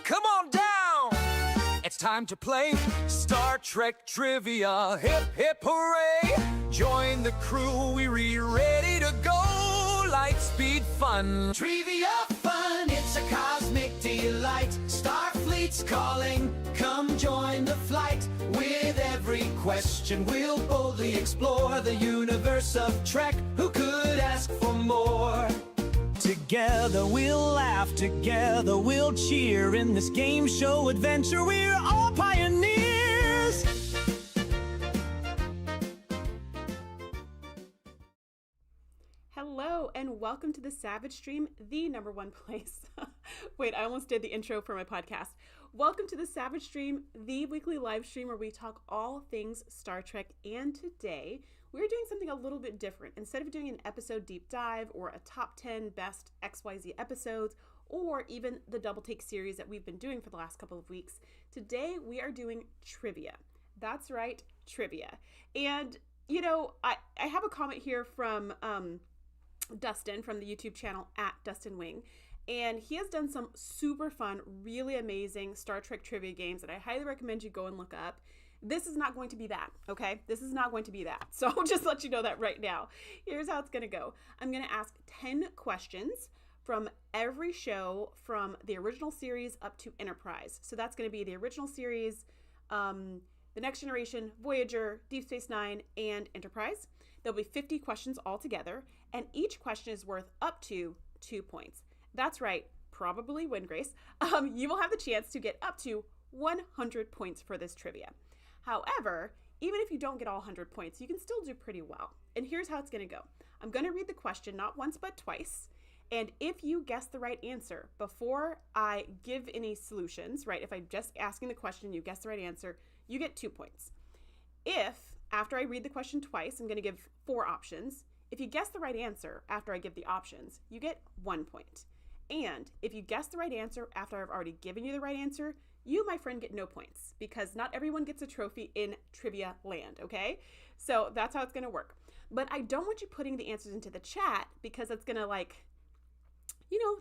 come on down. It's time to play Star Trek Trivia. Hip, hip, hooray. Join the crew, we're ready to go. Lightspeed fun. Trivia fun, it's a cosmic delight. Starfleet's calling, come join the flight. With every question we'll boldly explore the universe of Trek. Who could ask for more? Together we'll laugh, together we'll cheer. In this game show adventure, we're all pioneers. Hello and welcome to the Savage Stream, the number one place. Wait, I almost did the intro for my podcast. Welcome to the Savage Stream, the weekly live stream where we talk all things Star Trek. And today we're doing something a little bit different. Instead of doing an episode deep dive or a top 10 best XYZ episodes, or even the double take series that we've been doing for the last couple of weeks, today we are doing trivia. That's right, trivia. And, you know, I have a comment here from Dustin from the YouTube channel @DustinWing, and he has done some super fun, really amazing Star Trek trivia games that I highly recommend you go and look up. This is not going to be that, okay? This is not going to be that. So I'll just let you know that right now. Here's how it's going to go. I'm going to ask 10 questions from every show from the original series up to Enterprise. So that's going to be the original series, The Next Generation, Voyager, Deep Space Nine, and Enterprise. There'll be 50 questions altogether, and each question is worth up to 2 points. That's right, probably win, Grace. You will have the chance to get up to 100 points for this trivia. However, even if you don't get all 100 points, you can still do pretty well. And here's how it's going to go. I'm going to read the question not once but twice. And if you guess the right answer before I give any solutions, right, if I'm just asking the question, you guess the right answer, you get 2 points. If, after I read the question twice, I'm going to give 4 options. If you guess the right answer after I give the options, you get 1 point. And if you guess the right answer after I've already given you the right answer, you, my friend, get no points, because not everyone gets a trophy in trivia land, okay? So that's how it's going to work. But I don't want you putting the answers into the chat, because it's going to,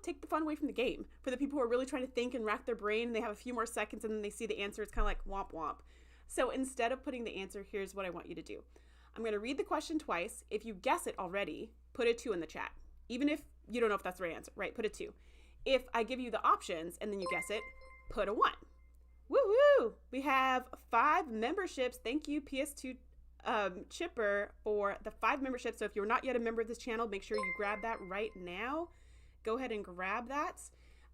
take the fun away from the game. For the people who are really trying to think and rack their brain, and they have a few more seconds and then they see the answer, it's kind of like womp womp. So instead of putting the answer, here's what I want you to do. I'm going to read the question twice. If you guess it already, put a 2 in the chat. Even if you don't know if that's the right answer, right? Put a 2. If I give you the options and then you guess it, put a 1. Woo woo! We have 5 memberships. Thank you, PS2 Chipper, for the 5 memberships. So if you're not yet a member of this channel, make sure you grab that right now. Go ahead and grab that.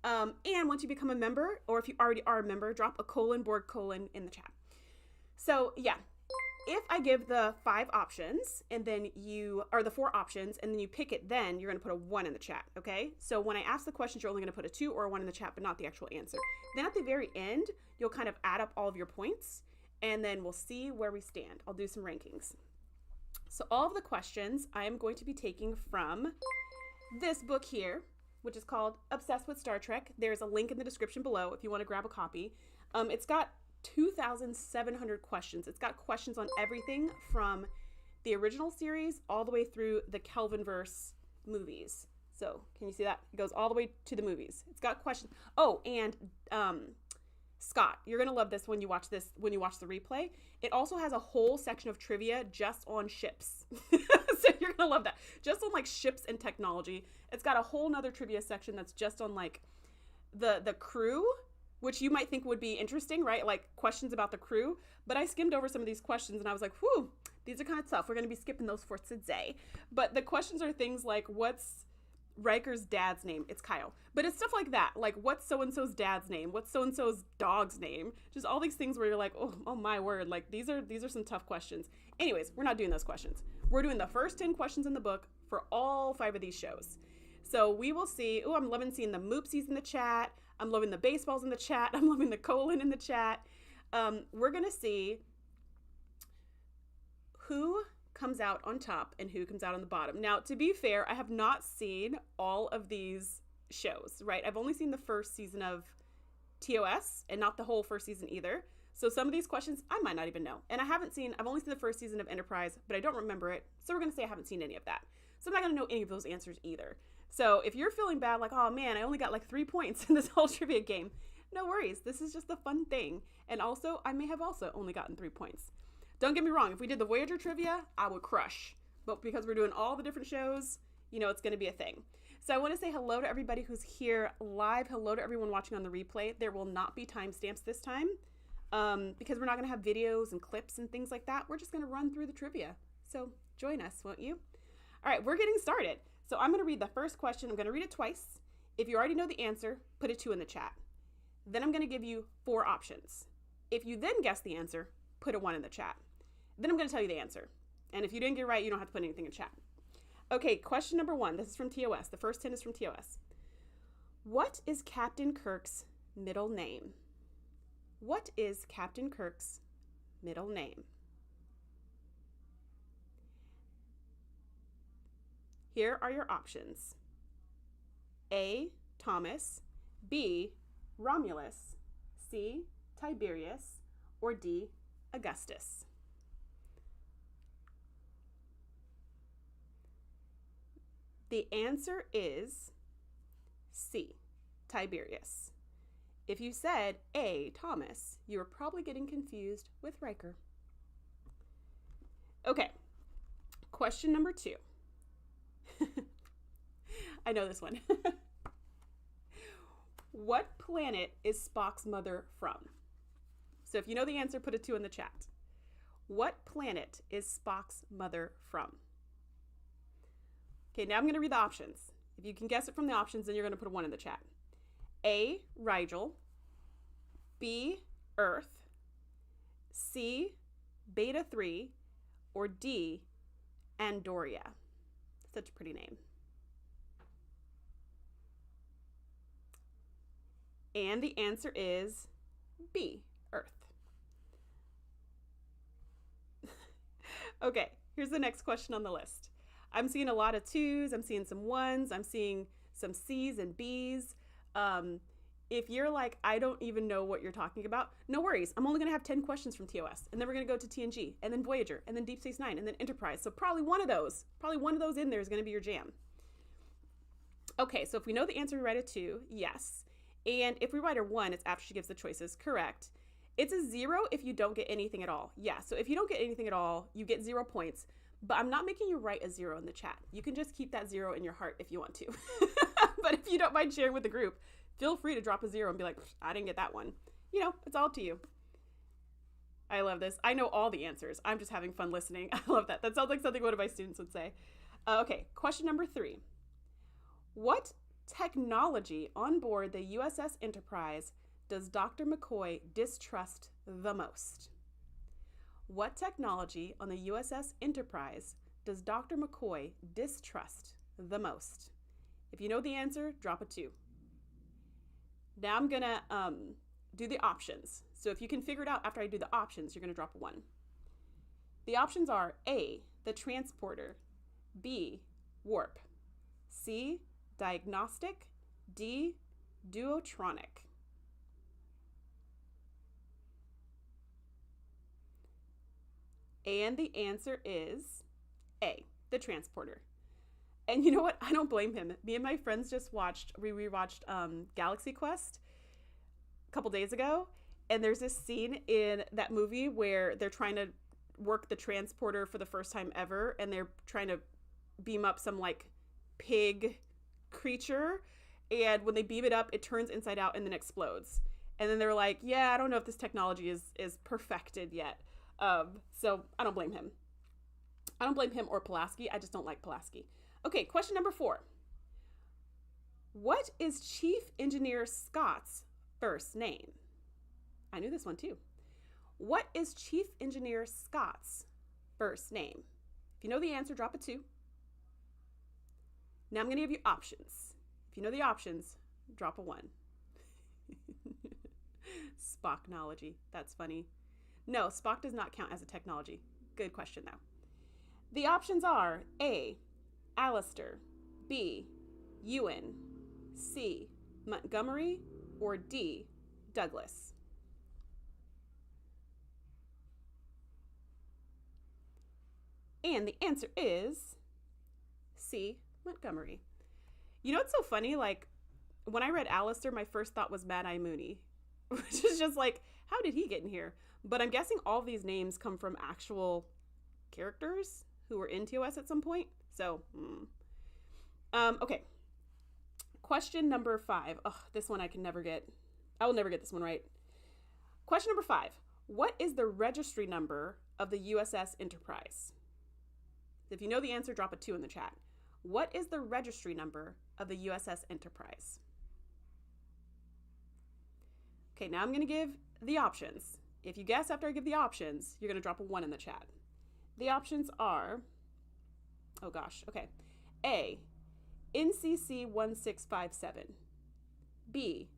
And once you become a member, or if you already are a member, drop a Borg : in the chat. So yeah, if I give the 5 options and then the 4 options and then you pick it, then you're going to put a 1 in the chat. Okay. So when I ask the questions, you're only going to put a 2 or a 1 in the chat, but not the actual answer. Then at the very end, you'll kind of add up all of your points and then we'll see where we stand. I'll do some rankings. So all of the questions I am going to be taking from this book here, which is called Obsessed with Star Trek. There's a link in the description below if you want to grab a copy. It's got 2,700 questions. It's got questions on everything from the original series all the way through the Kelvinverse movies. So can you see that? It goes all the way to the movies. It's got questions. Oh, and Scott, you're going to love this when you watch the replay. It also has a whole section of trivia just on ships. So you're going to love that. Just on like ships and technology. It's got a whole nother trivia section that's just on like the crew, which you might think would be interesting, right? Like questions about the crew. But I skimmed over some of these questions and I was like, whew, these are kind of tough. We're going to be skipping those for today. But the questions are things like, what's Riker's dad's name? It's Kyle. But it's stuff like that. Like, what's so-and-so's dad's name? What's so-and-so's dog's name? Just all these things where you're like, oh my word. Like, these are some tough questions. Anyways, we're not doing those questions. We're doing the first 10 questions in the book for all 5 of these shows. So we will see. Oh, I'm loving seeing the Moopsies in the chat. I'm loving the baseballs in the chat. I'm loving the colon in the chat. We're going to see who comes out on top and who comes out on the bottom. Now, to be fair, I have not seen all of these shows, right? I've only seen the first season of TOS and not the whole first season either. So some of these questions I might not even know. And I've only seen the first season of Enterprise, but I don't remember it. So we're going to say I haven't seen any of that. So I'm not going to know any of those answers either. So if you're feeling bad, like, oh man, I only got like 3 points in this whole trivia game, No worries. This is just a fun thing. And also, I may have also only gotten 3 points. Don't get me wrong. If we did the Voyager trivia, I would crush. But because we're doing all the different shows, it's going to be a thing. So I want to say hello to everybody who's here live. Hello to everyone watching on the replay. There will not be timestamps this time because we're not going to have videos and clips and things like that. We're just going to run through the trivia. So join us, won't you? All right, we're getting started. So I'm going to read the first question. I'm going to read it twice. If you already know the answer, put a 2 in the chat. Then I'm going to give you 4 options. If you then guess the answer, put a 1 in the chat. Then I'm going to tell you the answer. And if you didn't get it right, you don't have to put anything in chat. Okay, question number 1. This is from TOS. The first 10 is from TOS. What is Captain Kirk's middle name? What is Captain Kirk's middle name? Here are your options. A, Thomas, B, Romulus, C, Tiberius, or D, Augustus. The answer is C, Tiberius. If you said A, Thomas, you were probably getting confused with Riker. Okay, question number 2. I know this one. What planet is Spock's mother from? So if you know the answer, put a 2 in the chat. What planet is Spock's mother from? Okay, now I'm going to read the options. If you can guess it from the options, then you're going to put a 1 in the chat. A, Rigel. B, Earth. C, Beta 3. Or D, Andoria. Such a pretty name. And the answer is B, Earth. Okay, here's the next question on the list. I'm seeing a lot of 2s. I'm seeing some 1s. I'm seeing some C's and B's. If you're like, I don't even know what you're talking about, no worries. I'm only going to have 10 questions from TOS. And then we're going to go to TNG, and then Voyager, and then Deep Space Nine, and then Enterprise. So probably one of those in there is going to be your jam. Okay, so if we know the answer, we write a 2, yes. And if we write a 1, it's after she gives the choices, correct. It's a 0 if you don't get anything at all. Yeah, so if you don't get anything at all, you get 0 points. But I'm not making you write a 0 in the chat. You can just keep that 0 in your heart if you want to. But if you don't mind sharing with the group, feel free to drop a 0 and be like, I didn't get that one. It's all up to you. I love this. I know all the answers. I'm just having fun listening. I love that. That sounds like something one of my students would say. Okay, question number 3. What technology on board the USS Enterprise does Dr. McCoy distrust the most? What technology on the USS Enterprise does Dr. McCoy distrust the most? If you know the answer, drop a 2. Now I'm gonna do the options. So if you can figure it out after I do the options, you're gonna drop a 1. The options are A, the transporter, B, warp, C, diagnostic, D, duotronic. And the answer is A, the transporter. And you know what? I don't blame him. Me and my friends just rewatched Galaxy Quest a couple days ago. And there's this scene in that movie where they're trying to work the transporter for the first time ever. And they're trying to beam up some like pig creature. And when they beam it up, it turns inside out and then explodes. And then they're like, yeah, I don't know if this technology is perfected yet. So I don't blame him. I don't blame him or Pulaski. I just don't like Pulaski. Okay, question number 4. What is Chief Engineer Scott's first name? I knew this one too. What is Chief Engineer Scott's first name? If you know the answer, drop a 2. Now I'm going to give you options. If you know the options, drop a 1. Spocknology. That's funny. No, Spock does not count as a technology. Good question, though. The options are A, Alistair, B, Ewan, C, Montgomery, or D, Douglas. And the answer is C, Montgomery. You know what's so funny? Like, when I read Alistair, my first thought was Mad Eye Mooney. which is just like, how did he get in here? But I'm guessing all of these names come from actual characters who were in TOS at some point. So, okay. Question number 5. Oh, this one I can never get. I will never get this one right. Question number 5. What is the registry number of the USS Enterprise? If you know the answer, drop a 2 in the chat. What is the registry number of the USS Enterprise? Okay, now I'm going to give the options. If you guess after I give the options, you're going to drop a 1 in the chat. The options are, oh gosh, okay. A, NCC 1657. B,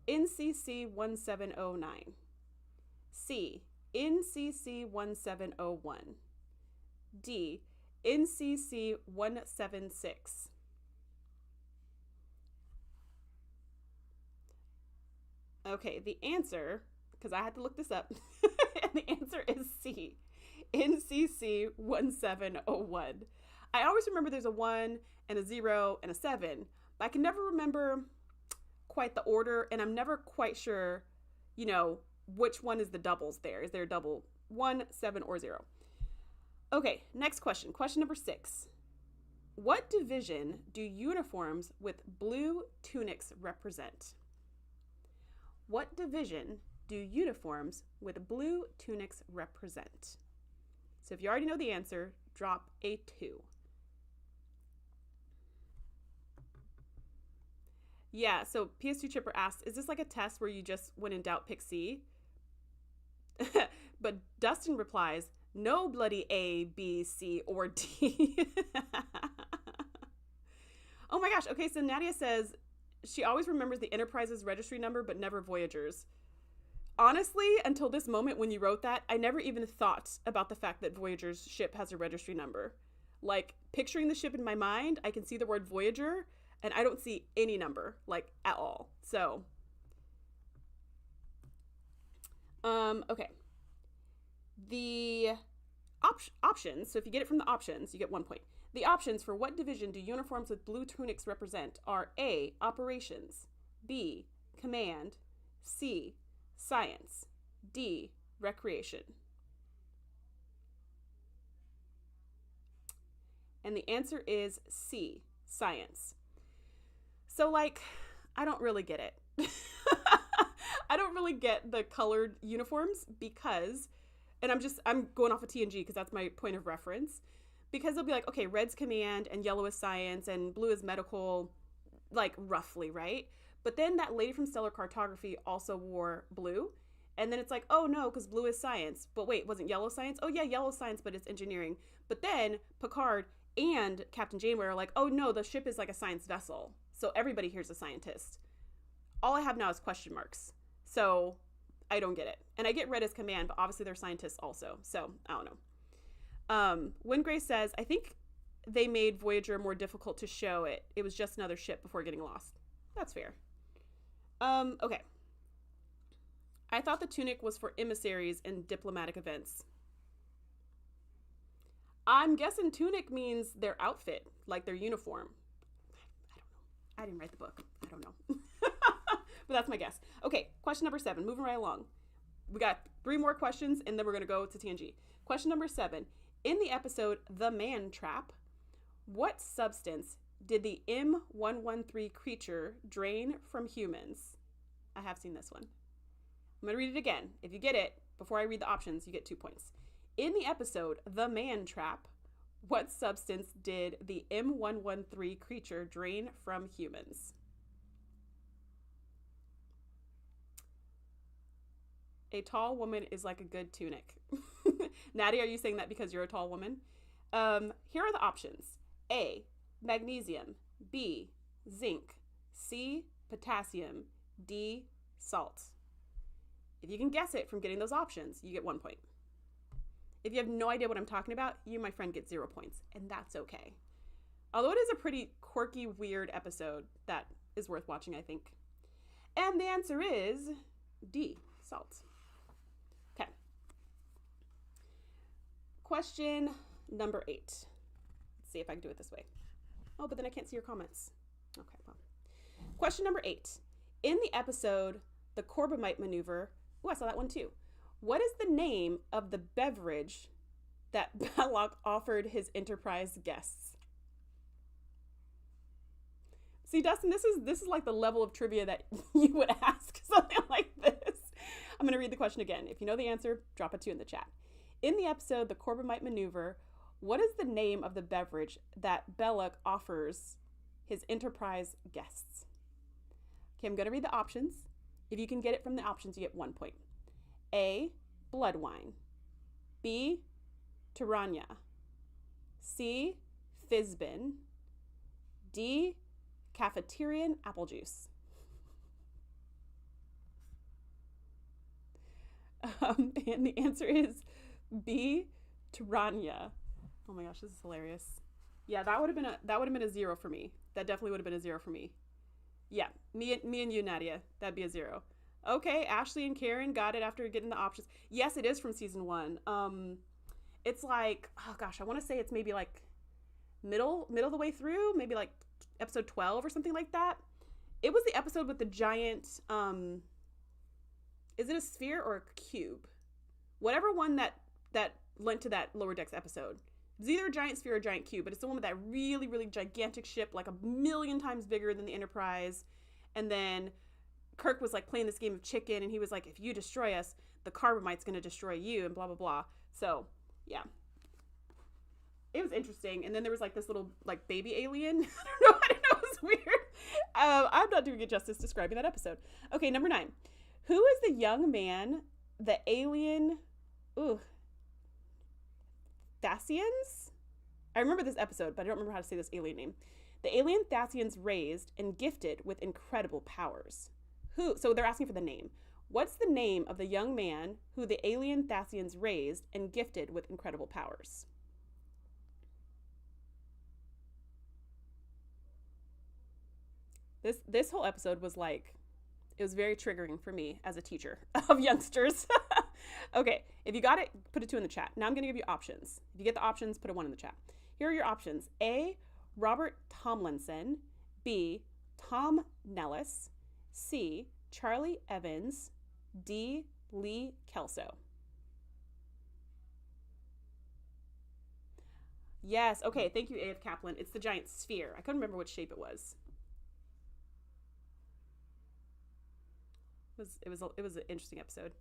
NCC 1709. C, NCC 1701. D, NCC 176. Okay, the answer, because I had to look this up, and the answer is C, NCC 1701. I always remember there's a 1 and a 0 and a 7, but I can never remember quite the order, and I'm never quite sure, which one is the doubles there. Is there a double 1, 7, or 0? Okay, next question. Question number 6. What division do uniforms with blue tunics represent? What division do uniforms with blue tunics represent? So if you already know the answer, drop a 2. Yeah, so PS2 Chipper asked, is this like a test where you just, when in doubt, pick C? But Dustin replies, no bloody A, B, C, or D. Oh my gosh. Okay, so Nadia says she always remembers the Enterprise's registry number, but never Voyager's. Honestly, until this moment when you wrote that, I never even thought about the fact that Voyager's ship has a registry number. Like, picturing the ship in my mind, I can see the word Voyager, and I don't see any number, like, at all. So, okay. The options, so if you get it from the options, you get 1 point. The options for what division do uniforms with blue tunics represent are A, operations, B, command, C, science, D, recreation. And the answer is C, science. So, like, I don't really get it. I don't really get the colored uniforms because, and I'm going off of TNG because that's my point of reference, because they'll be like, okay, red's command and yellow is science and blue is medical, like roughly, right? But then that lady from Stellar Cartography also wore blue. And then it's like, oh no, because blue is science. But wait, wasn't yellow science? Oh yeah, yellow science, but it's engineering. But then Picard and Captain Janeway are like, oh no, the ship is like a science vessel. So everybody here's a scientist. All I have now is question marks. So I don't get it. And I get red as command, but obviously they're scientists also. So I don't know. Wingray says, I think they made Voyager more difficult to show it. It was just another ship before getting lost. That's fair. Okay. I thought the tunic was for emissaries and diplomatic events. I'm guessing tunic means their outfit, like their uniform. I don't know. I didn't write the book. I don't know. But that's my guess. Okay, question number 7. Moving right along. We got 3 more questions, and then we're going to go to TNG. Question number 7. In the episode The Man Trap, what substance did the M113 creature drain from humans? I have seen this one. I'm going to read it again. If you get it, before I read the options, you get 2 points. In the episode The Man Trap, what substance did the M113 creature drain from humans? A tall woman is like a good tunic. Nadia, are you saying that because you're a tall woman? Here are the options. A, magnesium. B, zinc. C, potassium. D, salt. If you can guess it from getting those options, you get 1 point. If you have no idea what I'm talking about, you, my friend, get 0 points, and that's okay. Although it is a pretty quirky, weird episode that is worth watching, I think. And the answer is D, salt. Okay. Question number 8. Let's see if I can do it this way. Oh, but then I can't see your comments. Okay, well. Question number 8. In the episode the Corbomite maneuver. Oh, I saw that one too. What is the name of the beverage that Belloc offered his Enterprise guests? See, Dustin, this is like the level of trivia that you would ask something like this. I'm going to read the question again. If you know the answer, drop a 2 in the chat. In the episode, The Corbomite Maneuver, what is the name of the beverage that Belloc offers his Enterprise guests? Okay, I'm going to read the options. If you can get it from the options, you get 1 point. A, blood wine. B, Tirania. C, Fizzbin. D, cafeterian apple juice. And the answer is B, Tirania. Oh my gosh, this is hilarious. Yeah, that would have been a 0 for me. That definitely would have been a 0 for me. Yeah, me and you, Nadia, that'd be a 0. Okay, Ashley and Karen got it after getting the options. Yes, it is from season 1. It's like, oh gosh, I want to say it's maybe like middle of the way through, maybe like episode 12 or something like that. It was the episode with the giant, is it a sphere or a cube? Whatever one that lent to that Lower Decks episode. It's either a giant sphere or a giant cube, but it's the one with that really, really gigantic ship, like 1,000,000 times bigger than the Enterprise. And then Kirk was like playing this game of chicken, and he was like, if you destroy us, the Carbomite's going to destroy you, and blah, blah, blah. So, yeah. It was interesting. And then there was like this little like baby alien. I don't know. It was weird. I'm not doing it justice describing that episode. Okay, number 9. Who is the young man the alien... Thasians? I remember this episode, but I don't remember how to say this alien name. The alien Thasians raised and gifted with incredible powers. Who? So they're asking for the name. What's the name of the young man who the alien Thasians raised and gifted with incredible powers? This whole episode was like, it was very triggering for me as a teacher of youngsters. Okay, if you got it, put a 2 in the chat. Now I'm going to give you options. If you get the options, put a 1 in the chat. Here are your options. A, Robert Tomlinson. B, Tom Nellis. C, Charlie Evans. D, Lee Kelso. Yes, okay, thank you, A.F. Kaplan. It's the giant sphere. I couldn't remember what shape it was. It was an interesting episode.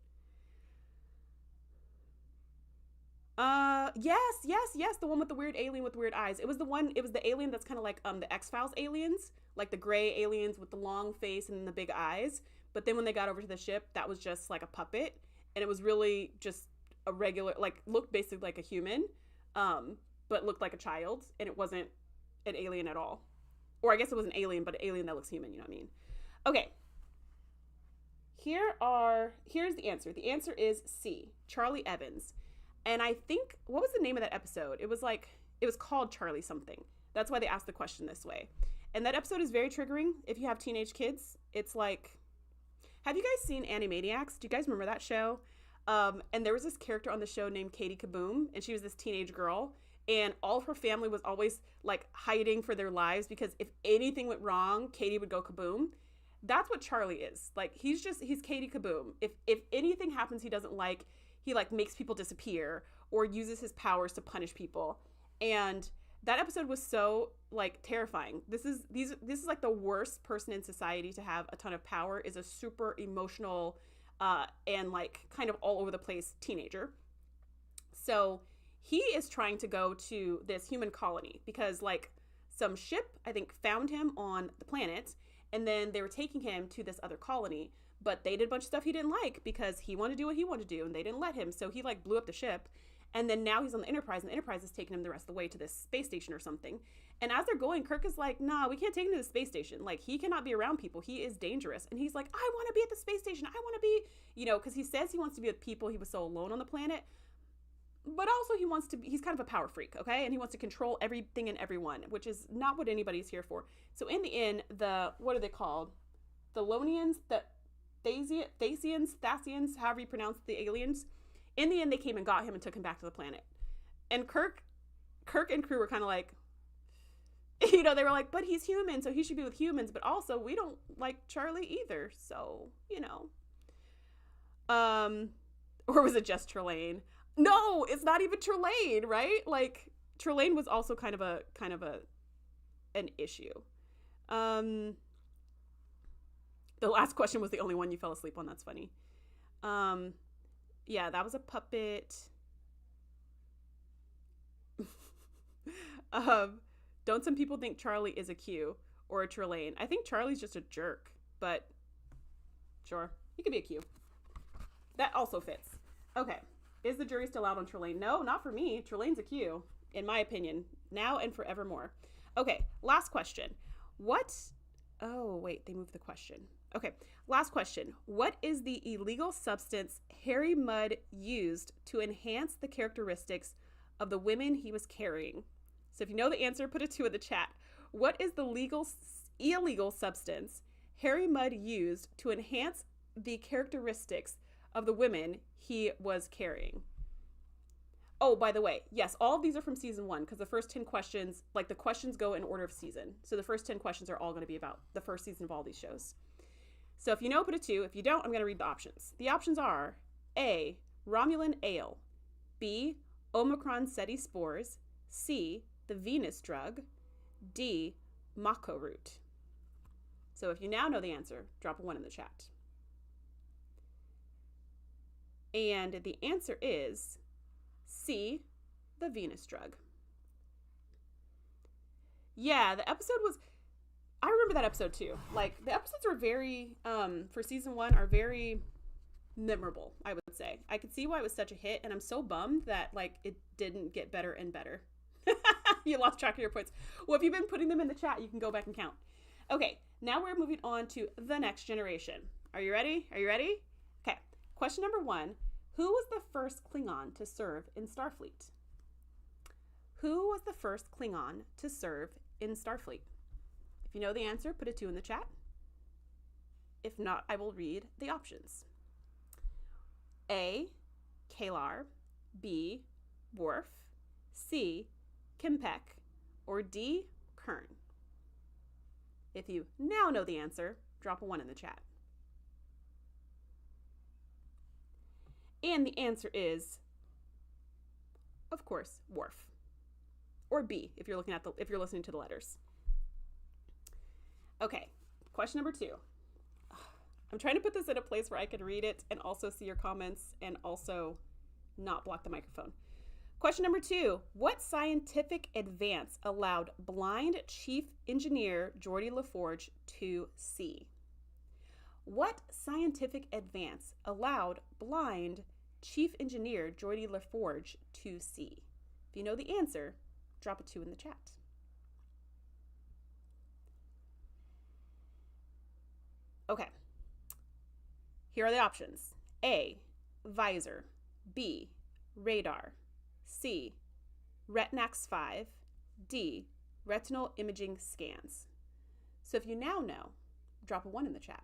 Yes, the one with the weird alien with weird eyes. It was the alien that's kind of like the X-Files aliens, like the gray aliens with the long face and the big eyes. But then when they got over to the ship, that was just like a puppet, and it was really just a regular, like, looked basically like a human, but looked like a child, and it wasn't an alien at all. Or I guess it was an alien, but an alien that looks human, you know what I mean? Okay. Here's the answer. The answer is C, Charlie Evans. And I think, what was the name of that episode? It was called Charlie something. That's why they asked the question this way. And that episode is very triggering if you have teenage kids. It's like, have you guys seen Animaniacs? Do you guys remember that show? And there was this character on the show named Katie Kaboom, and she was this teenage girl, and all of her family was always like hiding for their lives because if anything went wrong, Katie would go kaboom. That's what Charlie is. Like, he's Katie Kaboom. If anything happens he doesn't like, he like makes people disappear or uses his powers to punish people. And that episode was so like terrifying. This is like the worst person in society to have a ton of power, is a super emotional and like kind of all over the place teenager. So he is trying to go to this human colony because like some ship, I think, found him on the planet. And then they were taking him to this other colony, but they did a bunch of stuff he didn't like because he wanted to do what he wanted to do, and they didn't let him. So he like blew up the ship, and then now he's on the Enterprise, and the Enterprise is taking him the rest of the way to this space station or something. And as they're going, Kirk is like, nah, we can't take him to the space station. Like, he cannot be around people. He is dangerous. And he's like, I want to be at the space station. I want to be, because he says he wants to be with people. He was so alone on the planet. But also he's kind of a power freak, okay? And he wants to control everything and everyone, which is not what anybody's here for. So in the end, what are they called? The Lonians, the Thasians, however you pronounce the aliens. In the end, they came and got him and took him back to the planet. And Kirk and crew were kind of like, they were like, but he's human, so he should be with humans. But also, we don't like Charlie either. So, Or was it just Trelane? No, it's not even Trelane, right? Like, Trelane was also kind of an issue. The last question was the only one you fell asleep on. That's funny. Yeah, that was a puppet. Don't some people think Charlie is a Q or a Trelane? I think Charlie's just a jerk, but sure, he could be a Q. That also fits. Okay, is the jury still out on Trelane? No, not for me. Trelane's a Q, in my opinion, now and forevermore. Okay, last question. Oh, wait, they moved the question. Okay, last question. What is the illegal substance Harry Mudd used to enhance the characteristics of the women he was carrying? So if you know the answer, put a 2 in the chat. What is the illegal substance Harry Mudd used to enhance the characteristics of the women he was carrying? Oh, by the way, yes, all of these are from season 1 because the first 10 questions, like the questions go in order of season. So the first 10 questions are all going to be about the first season of all these shows. So if you know, put a 2. If you don't, I'm going to read the options. The options are A, Romulan ale, B, Omicron Ceti spores, C, the Venus drug, D, Mako root. So if you now know the answer, drop a 1 in the chat. And the answer is C, the Venus drug. Yeah, the episode was, I remember that episode too. Like, the episodes are very, for season 1, are very memorable, I would say. I could see why it was such a hit, and I'm so bummed that, like, it didn't get better and better. You lost track of your points. Well, if you've been putting them in the chat, you can go back and count. Okay, now we're moving on to the next generation. Are you ready? Are you ready? Okay, question number 1. Who was the first Klingon to serve in Starfleet? Who was the first Klingon to serve in Starfleet? If you know the answer, put a 2 in the chat. If not, I will read the options. A, Kalar, B, Worf, C, Kimpek, or D, Kern. If you now know the answer, drop a 1 in the chat. And the answer is, of course, Worf. Or B, if you're listening to the letters. Okay, question number 2. I'm trying to put this in a place where I can read it and also see your comments and also not block the microphone. Question number 2. What scientific advance allowed blind Chief Engineer Geordi LaForge to see? What scientific advance allowed blind Chief Engineer Geordi LaForge to see? If you know the answer, drop a 2 in the chat. Okay. Here are the options. A, visor. B, radar. C, Retinax 5. D, retinal imaging scans. So if you now know, drop a 1 in the chat.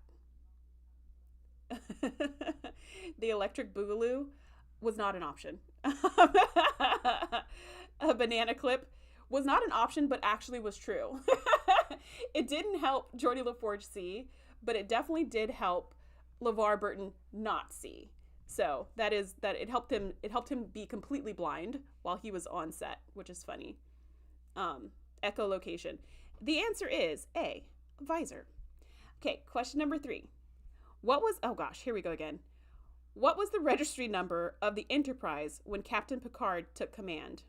The electric boogaloo was not an option. A banana clip was not an option, but actually was true. It didn't help Geordi LaForge see, but it definitely did help LeVar Burton not see. So it helped him be completely blind while he was on set, which is funny. Echolocation. The answer is A, visor. Okay, question number 3. Oh gosh, here we go again. What was the registry number of the Enterprise when Captain Picard took command?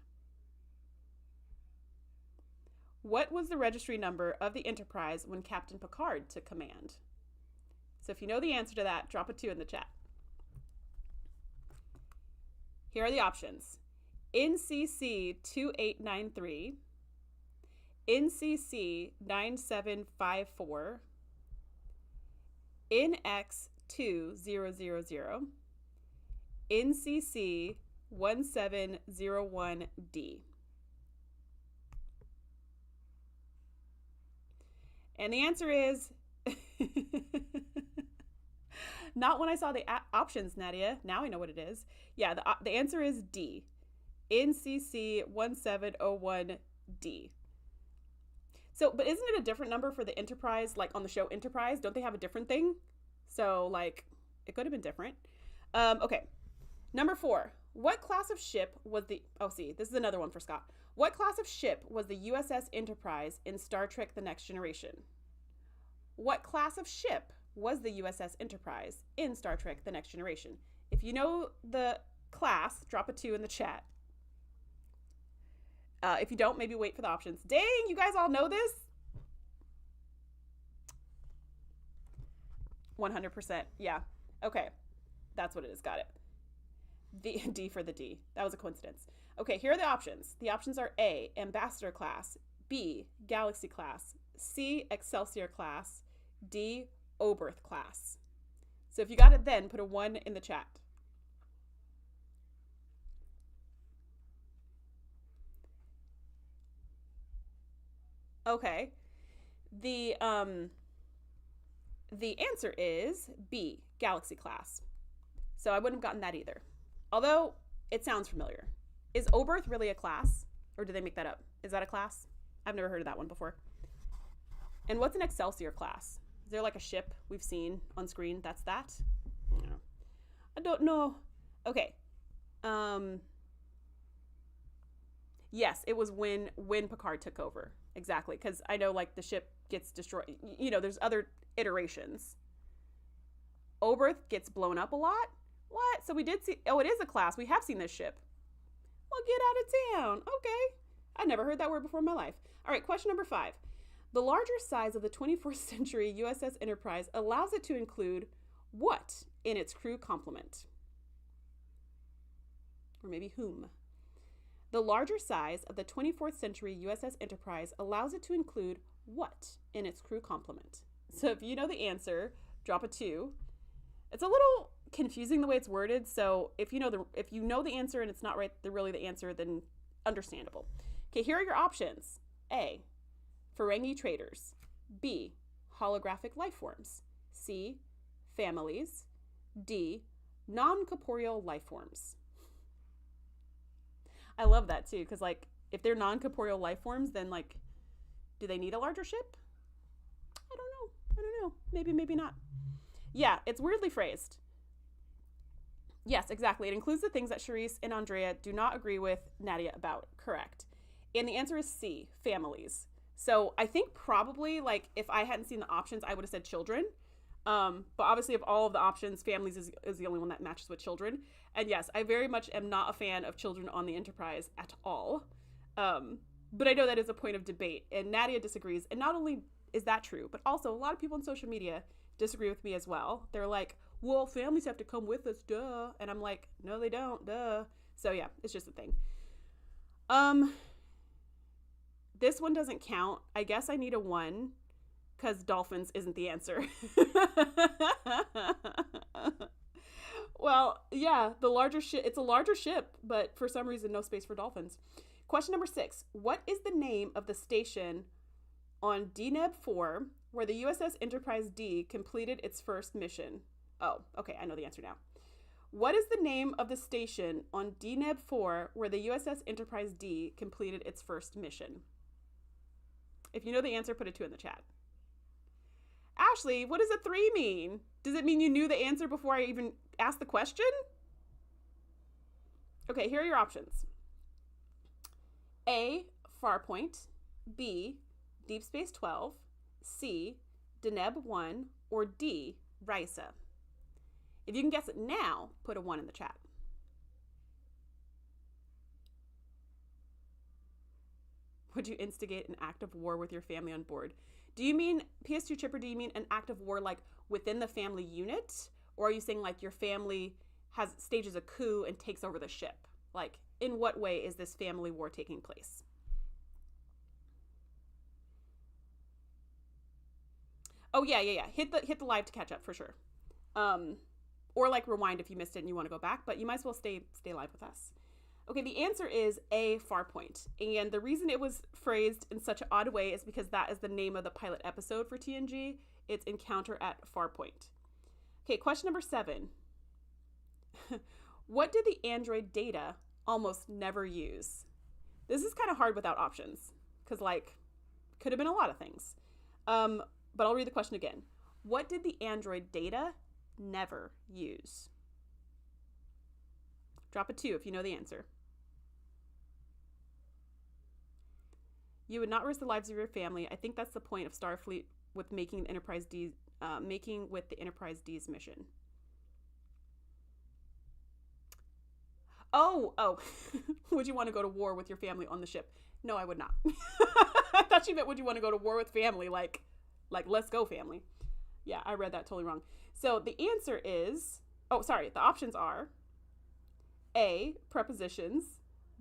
What was the registry number of the Enterprise when Captain Picard took command? So if you know the answer to that, drop a 2 in the chat. Here are the options. NCC 2893, NCC 9754, NX 2000, NCC 1701D. And the answer is not when I saw the options, Nadia. Now I know what it is. Yeah, the answer is D. NCC 1701D. So, but isn't it a different number for the Enterprise, like on the show Enterprise? Don't they have a different thing? So, like, it could have been different. Okay. Number 4. What class of ship was the... Oh, see, this is another one for Scott. What class of ship was the USS Enterprise in Star Trek The Next Generation? What class of ship was the USS Enterprise in Star Trek The Next Generation? If you know the class, drop a 2 in the chat. If you don't, maybe wait for the options. Dang, you guys all know this? 100%. Yeah. Okay. That's what it is. Got it. The D for the D. That was a coincidence. Okay, here are the options. The options are A, Ambassador class, B, Galaxy class, C, Excelsior class, D, Oberth class. So if you got it then, put a 1 in the chat. Okay. The answer is B, Galaxy class. So I wouldn't have gotten that either. Although it sounds familiar. Is Oberth really a class? Or did they make that up? Is that a class? I've never heard of that one before. And what's an Excelsior class? Is there like a ship we've seen on screen that's that? No. I don't know. Okay. Yes, it was when Picard took over. Exactly. Because I know like the ship gets destroyed. You know, there's other iterations. Oberth gets blown up a lot? What? So we did see... Oh, it is a class. We have seen this ship. Well, get out of town. Okay. I never heard that word before in my life. All right, question number 5. The larger size of the 24th century USS Enterprise allows it to include what in its crew complement? Or maybe whom? The larger size of the 24th century USS Enterprise allows it to include what in its crew complement? So if you know the answer, drop a 2. It's a little confusing the way it's worded, so if you know the answer and it's not really the answer, then understandable. Okay, here are your options. A, Ferengi traders. B, holographic life forms. C, families. D, non-corporeal life forms. I love that too, because like if they're non-corporeal life forms, then like do they need a larger ship? I don't know. Maybe not. Yeah, it's weirdly phrased. Yes, exactly. It includes the things that Charisse and Andrea do not agree with Nadia about. Correct. And the answer is C, families. So I think probably like if I hadn't seen the options, I would have said children. But obviously of all of the options, families is the only one that matches with children. And yes, I very much am not a fan of children on the Enterprise at all. But I know that is a point of debate and Nadia disagrees. And not only is that true, but also a lot of people on social media disagree with me as well. They're like, well, families have to come with us, duh. And I'm like, no, they don't, duh. So yeah, it's just a thing. This one doesn't count. I guess I need a 1 because dolphins isn't the answer. Well, yeah, it's a larger ship, but for some reason, no space for dolphins. Question number 6. What is the name of the station on Deneb 4 where the USS Enterprise D completed its first mission? Oh, okay, I know the answer now. What is the name of the station on Deneb 4 where the USS Enterprise D completed its first mission? If you know the answer, put a 2 in the chat. Ashley, what does a 3 mean? Does it mean you knew the answer before I even asked the question? Okay, here are your options. A, Farpoint. B, Deep Space 12. C, Deneb 1. Or D, Risa. If you can guess it now, put a 1 in the chat. Would you instigate an act of war with your family on board? Do you mean, PS2 Chipper, do you mean an act of war like within the family unit? Or are you saying like your family stages a coup and takes over the ship? Like, in what way is this family war taking place? Oh, yeah. Hit the live to catch up for sure. Or like rewind if you missed it and you want to go back, but you might as well stay live with us. Okay, the answer is A, Farpoint. And the reason it was phrased in such an odd way is because that is the name of the pilot episode for TNG. It's Encounter at Farpoint. Okay, question number 7. What did the android Data almost never use? This is kind of hard without options because like could have been a lot of things. But I'll read the question again. What did the android Data never use? Drop a 2 if you know the answer. You would not risk the lives of your family. I think that's the point of Starfleet with making the Enterprise D's mission. Oh. Would you want to go to war with your family on the ship? No, I would not. I thought you meant would you want to go to war with family, like let's go family. Yeah, I read that totally wrong. So the answer is, the options are A, prepositions,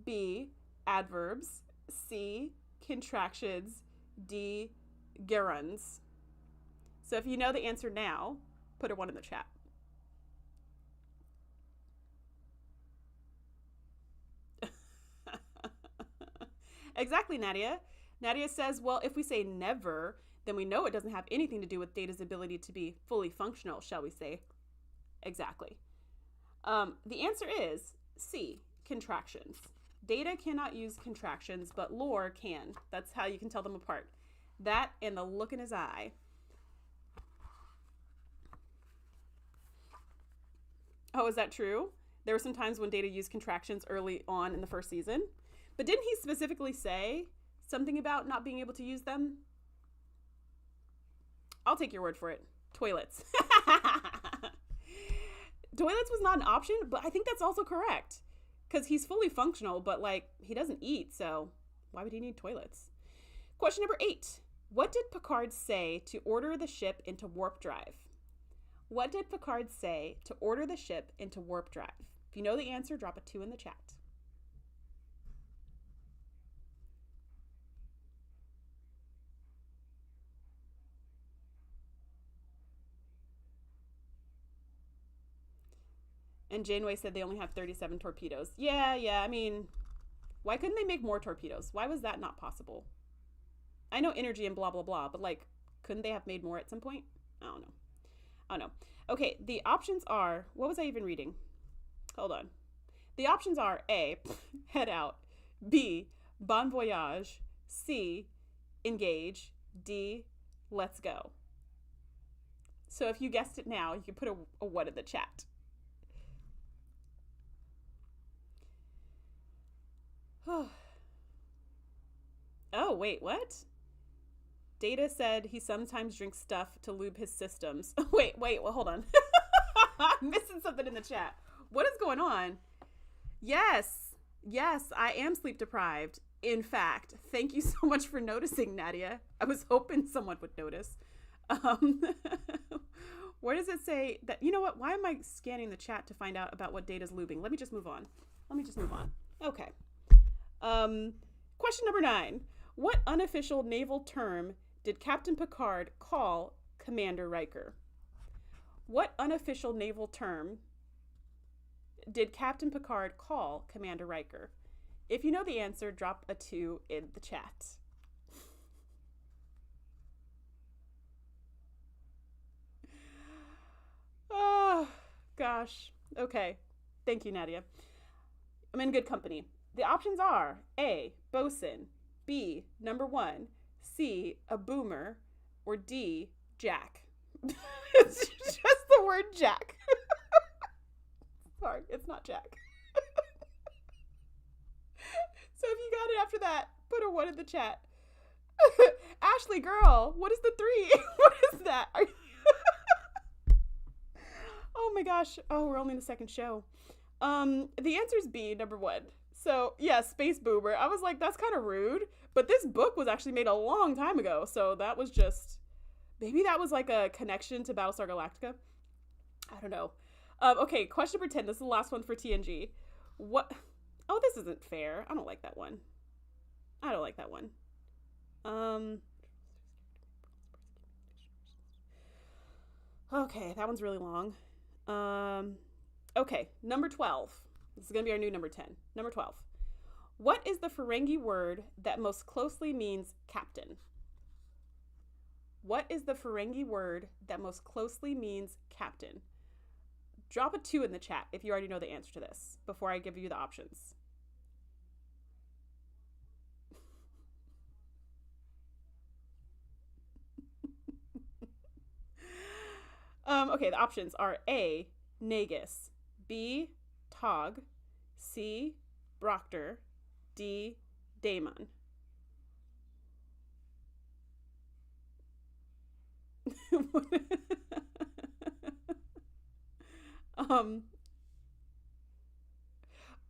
B, adverbs, C, contractions, D, gerunds. So if you know the answer now, put a 1 in the chat. Exactly, Nadia. Nadia says, well, if we say never, then we know it doesn't have anything to do with Data's ability to be fully functional, shall we say. Exactly. The answer is C, contractions. Data cannot use contractions, but Lore can. That's how you can tell them apart. That and the look in his eye. Oh, is that true? There were some times when Data used contractions early on in the first season. But didn't he specifically say something about not being able to use them? I'll take your word for it. Toilets. Toilets was not an option, but I think that's also correct. Because he's fully functional, but he doesn't eat, so why would he need toilets? Question number 8. What did Picard say to order the ship into warp drive? What did Picard say to order the ship into warp drive? If you know the answer, drop a 2 in the chat. And Janeway said they only have 37 torpedoes. Yeah, I mean, why couldn't they make more torpedoes? Why was that not possible? I know energy and blah, blah, blah, but couldn't they have made more at some point? I don't know. Okay, the options are, what was I even reading? Hold on. The options are A, head out, B, bon voyage, C, engage, D, let's go. So if you guessed it now, you can put a 1 in the chat. Oh, wait, what? Data said he sometimes drinks stuff to lube his systems. Wait, well, hold on. I'm missing something in the chat. What is going on? Yes, I am sleep deprived. In fact, thank you so much for noticing, Nadia. I was hoping someone would notice. Where does it say that, you know what? Why am I scanning the chat to find out about what Data's lubing? Let me just move on. Okay. Question number 9. What unofficial naval term did Captain Picard call Commander Riker? What unofficial naval term did Captain Picard call Commander Riker? If you know the answer, drop a 2 in the chat. Oh, gosh. Okay. Thank you, Nadia. I'm in good company. The options are A, bosun, B, number 1, C, a boomer, or D, Jack. It's just the word Jack. Sorry, it's not Jack. So if you got it after that, put a 1 in the chat. Ashley, girl, what is the 3? What is that? Oh my gosh. Oh, we're only in the second show. The answer is B, number 1. So yeah, Space Boomer. I was like, that's kind of rude. But this book was actually made a long time ago. So that was just, maybe that was like a connection to Battlestar Galactica. I don't know. Okay, question number 10. This is the last one for TNG. What? Oh, this isn't fair. I don't like that one. Okay, that one's really long. Okay, number 12. This is going to be our new number 10. Number 12. What is the Ferengi word that most closely means captain? What is the Ferengi word that most closely means captain? Drop a 2 in the chat if you already know the answer to this before I give you the options. Okay, the options are A, Nagus, B, Tog, C. Proctor, D. Damon.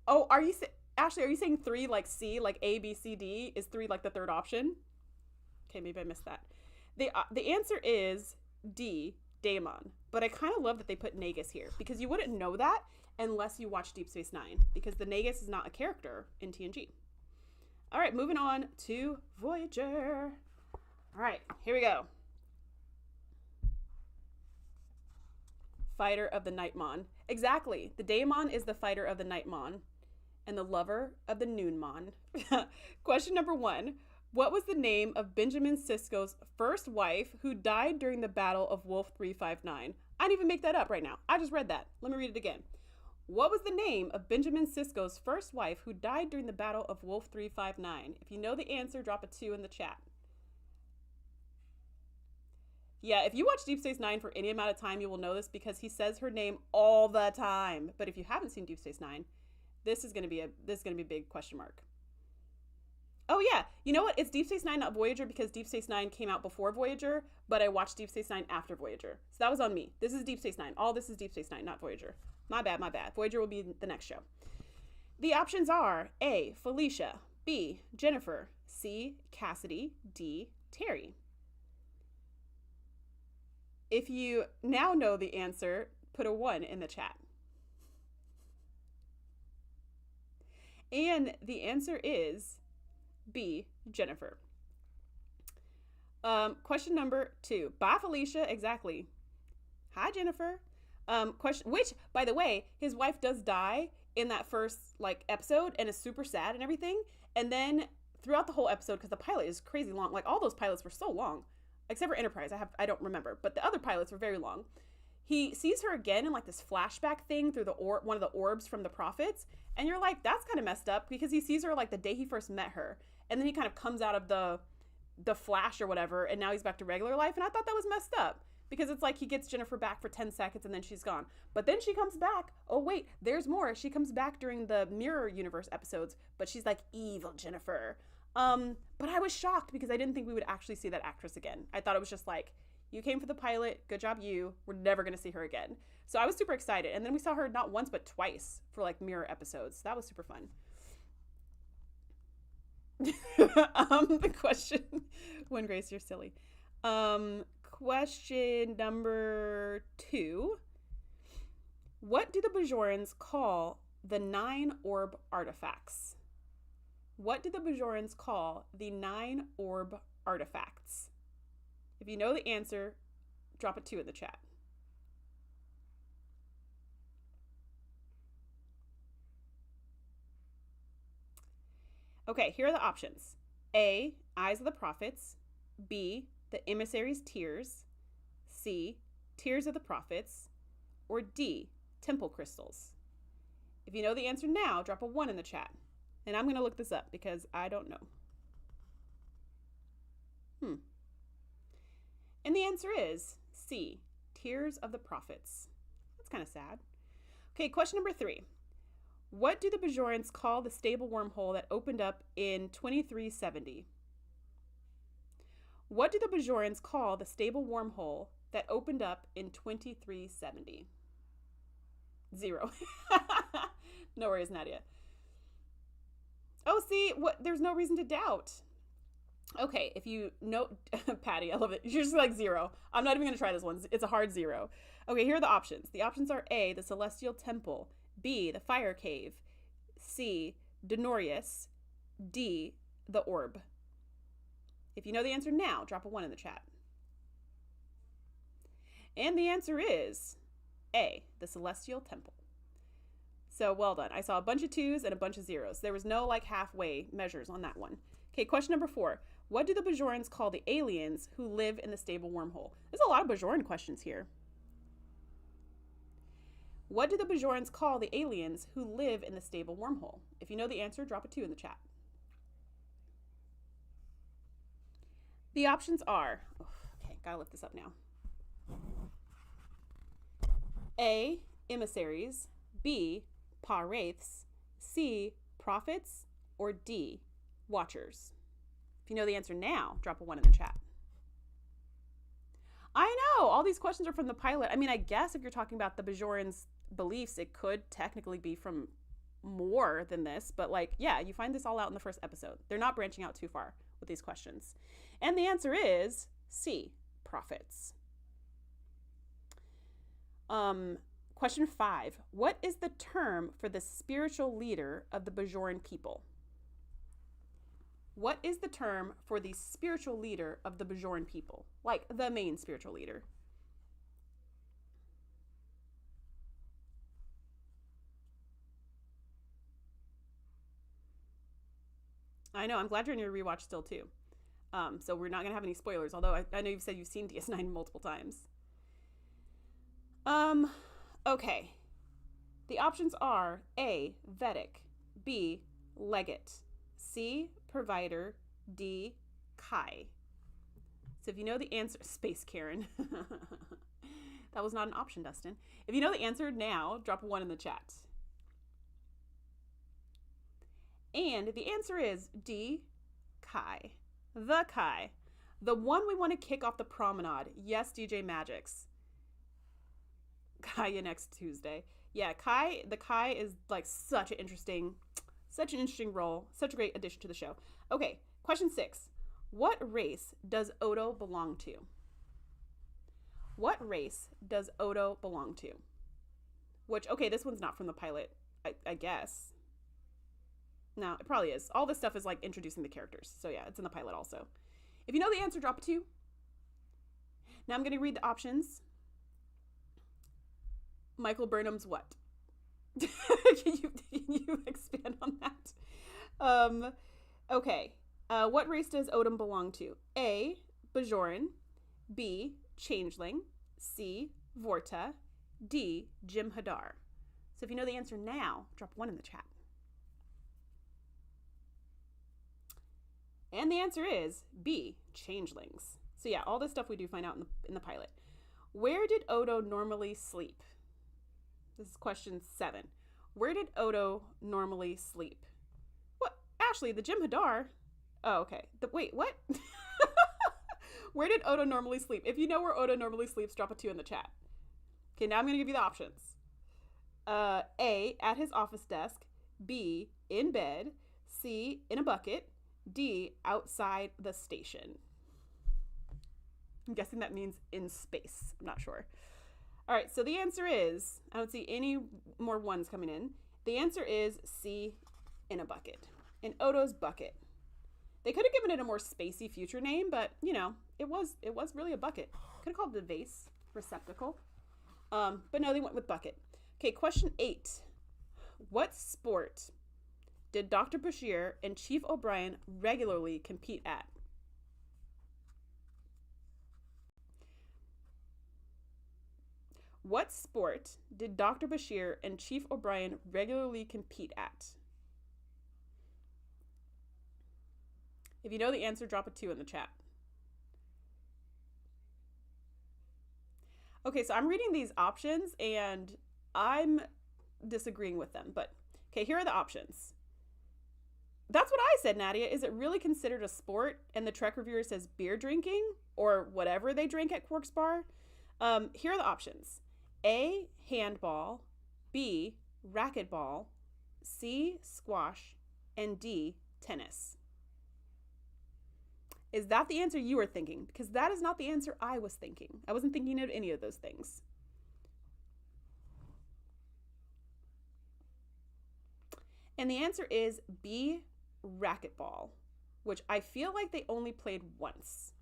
Oh, Ashley, are you saying 3 like C, like A, B, C, D? Is 3 like the third option? Okay, maybe I missed that. The answer is D, Damon. But I kind of love that they put Nagus here, because you wouldn't know that unless you watch Deep Space Nine, because the Nagus is not a character in TNG. All right, moving on to Voyager. All right, here we go. Fighter of the Nightmon. Exactly. The Daemon is the fighter of the Nightmon and the lover of the Noonmon. Question number 1. What was the name of Benjamin Sisko's first wife who died during the Battle of Wolf 359? I didn't even make that up right now. I just read that. Let me read it again. What was the name of Benjamin Sisko's first wife who died during the Battle of Wolf 359? If you know the answer, drop a 2 in the chat. Yeah, if you watch Deep Space Nine for any amount of time, you will know this, because he says her name all the time. But if you haven't seen Deep Space Nine, this is gonna be a big question mark. Oh yeah, you know what? It's Deep Space Nine, not Voyager, because Deep Space Nine came out before Voyager, but I watched Deep Space Nine after Voyager. So that was on me. This is Deep Space Nine. All this is Deep Space Nine, not Voyager. My bad, my bad. Voyager will be the next show. The options are A, Felicia, B, Jennifer, C, Cassidy, D, Terry. If you now know the answer, put a 1 in the chat. And the answer is B, Jennifer. Question number 2. Bye, Felicia. Exactly. Hi, Jennifer. Which, by the way, his wife does die in that first episode and is super sad and everything. And then throughout the whole episode, because the pilot is crazy long, all those pilots were so long. Except for Enterprise, I don't remember, but the other pilots were very long. He sees her again in this flashback thing through one of the orbs from the Prophets, and you're like, that's kind of messed up, because he sees her the day he first met her, and then he kind of comes out of the flash or whatever, and now he's back to regular life, and I thought that was messed up, because it's he gets Jennifer back for 10 seconds and then she's gone. But then she comes back. Oh wait, there's more. She comes back during the Mirror Universe episodes, but she's evil Jennifer. But I was shocked, because I didn't think we would actually see that actress again. I thought it was just you came for the pilot, good job you, we're never gonna see her again. So I was super excited. And then we saw her not once but twice for Mirror episodes. That was super fun. The question, when Grace, you're silly. Question number 2. What do the Bajorans call the 9 orb artifacts? What do the Bajorans call the 9 orb artifacts? If you know the answer, drop a 2 in the chat. Okay, here are the options. A, Eyes of the Prophets. B, the Emissary's Tears. C, Tears of the Prophets. Or D, Temple Crystals. If you know the answer now, drop a 1 in the chat. And I'm going to look this up, because I don't know. And the answer is C, Tears of the Prophets. That's kind of sad. Okay, question number 3. What do the Bajorans call the stable wormhole that opened up in 2370? What do the Bajorans call the stable wormhole that opened up in 2370? 0. No worries, Nadia. Oh, see, there's no reason to doubt. Okay, if you know, Patty, I love it. You're just 0. I'm not even going to try this one. It's a hard 0. Okay, here are the options. The options are A, the Celestial Temple. B, the Fire Cave. C, Denorius. D, the Orb. If you know the answer now, drop a 1 in the chat. And the answer is A, the Celestial Temple. So well done. I saw a bunch of 2s and a bunch of 0s. There was no halfway measures on that one. Okay, question number 4. What do the Bajorans call the aliens who live in the stable wormhole? There's a lot of Bajoran questions here. What do the Bajorans call the aliens who live in the stable wormhole? If you know the answer, drop a 2 in the chat. The options are, okay, gotta lift this up now. A, emissaries. B, Pa Wraiths. C, prophets, or D, watchers? If you know the answer now, drop a 1 in the chat. I know, all these questions are from the pilot. I mean, I guess if you're talking about the Bajorans' beliefs, it could technically be from more than this, but like, yeah, you find this all out in the first episode. They're not branching out too far with these questions. And the answer is C, prophets. Question 5. What is the term for the spiritual leader of the Bajoran people? What is the term for the spiritual leader of the Bajoran people? Like the main spiritual leader. I know, I'm glad you're in your rewatch still too. So we're not going to have any spoilers, although I know you've said you've seen DS9 multiple times. Okay. The options are A, Vedic, B, Legate, C, Provider, D, Kai. So if you know the answer, Space Karen. That was not an option, Dustin. If you know the answer now, drop a 1 in the chat. And the answer is D, Kai. The Kai. The one we want to kick off the promenade. Yes, DJ Magix. Kaya next Tuesday. Yeah, the Kai is like such an interesting role, such a great addition to the show. Okay, question 6. What race does Odo belong to? What race does Odo belong to? Which, okay, this one's not from the pilot, I guess. No, it probably is. All this stuff is like introducing the characters. So yeah, it's in the pilot also. If you know the answer, drop a 2. Now I'm going to read the options. Michael Burnham's what? Can you expand on that? Okay. What race does Odin belong to? A, Bajoran. B, Changeling. C, Vorta. D, Jim Hadar. So if you know the answer now, drop 1 in the chat. And the answer is B, Changelings. So yeah, all this stuff we do find out in the pilot. Where did Odo normally sleep? This is question 7. Where did Odo normally sleep? What? Ashley, the Jim Hadar? Oh, okay. Wait, what? Where did Odo normally sleep? If you know where Odo normally sleeps, drop a 2 in the chat. Okay, now I'm going to give you the options. A, at his office desk. B, in bed. C, in a bucket. D, outside the station. I'm guessing that means in space. I'm not sure. All right, so the answer is, I don't see any more 1s coming in. The answer is C, in a bucket. In Odo's bucket. They could have given it a more spacey future name, but, you know, it was really a bucket. Could have called it a vase, receptacle. But no, they went with bucket. Okay, question 8. What sport did Dr. Bashir and Chief O'Brien regularly compete at? What sport did Dr. Bashir and Chief O'Brien regularly compete at? If you know the answer, drop a 2 in the chat. Okay, so I'm reading these options and I'm disagreeing with them, but okay, here are the options. That's what I said, Nadia. Is it really considered a sport? And the Trek reviewer says beer drinking or whatever they drink at Quark's Bar. Here are the options. A, handball. B, racquetball. C, squash. And D, tennis. Is that the answer you were thinking? Because that is not the answer I was thinking. I wasn't thinking of any of those things. And the answer is B, racquetball, which I feel like they only played once.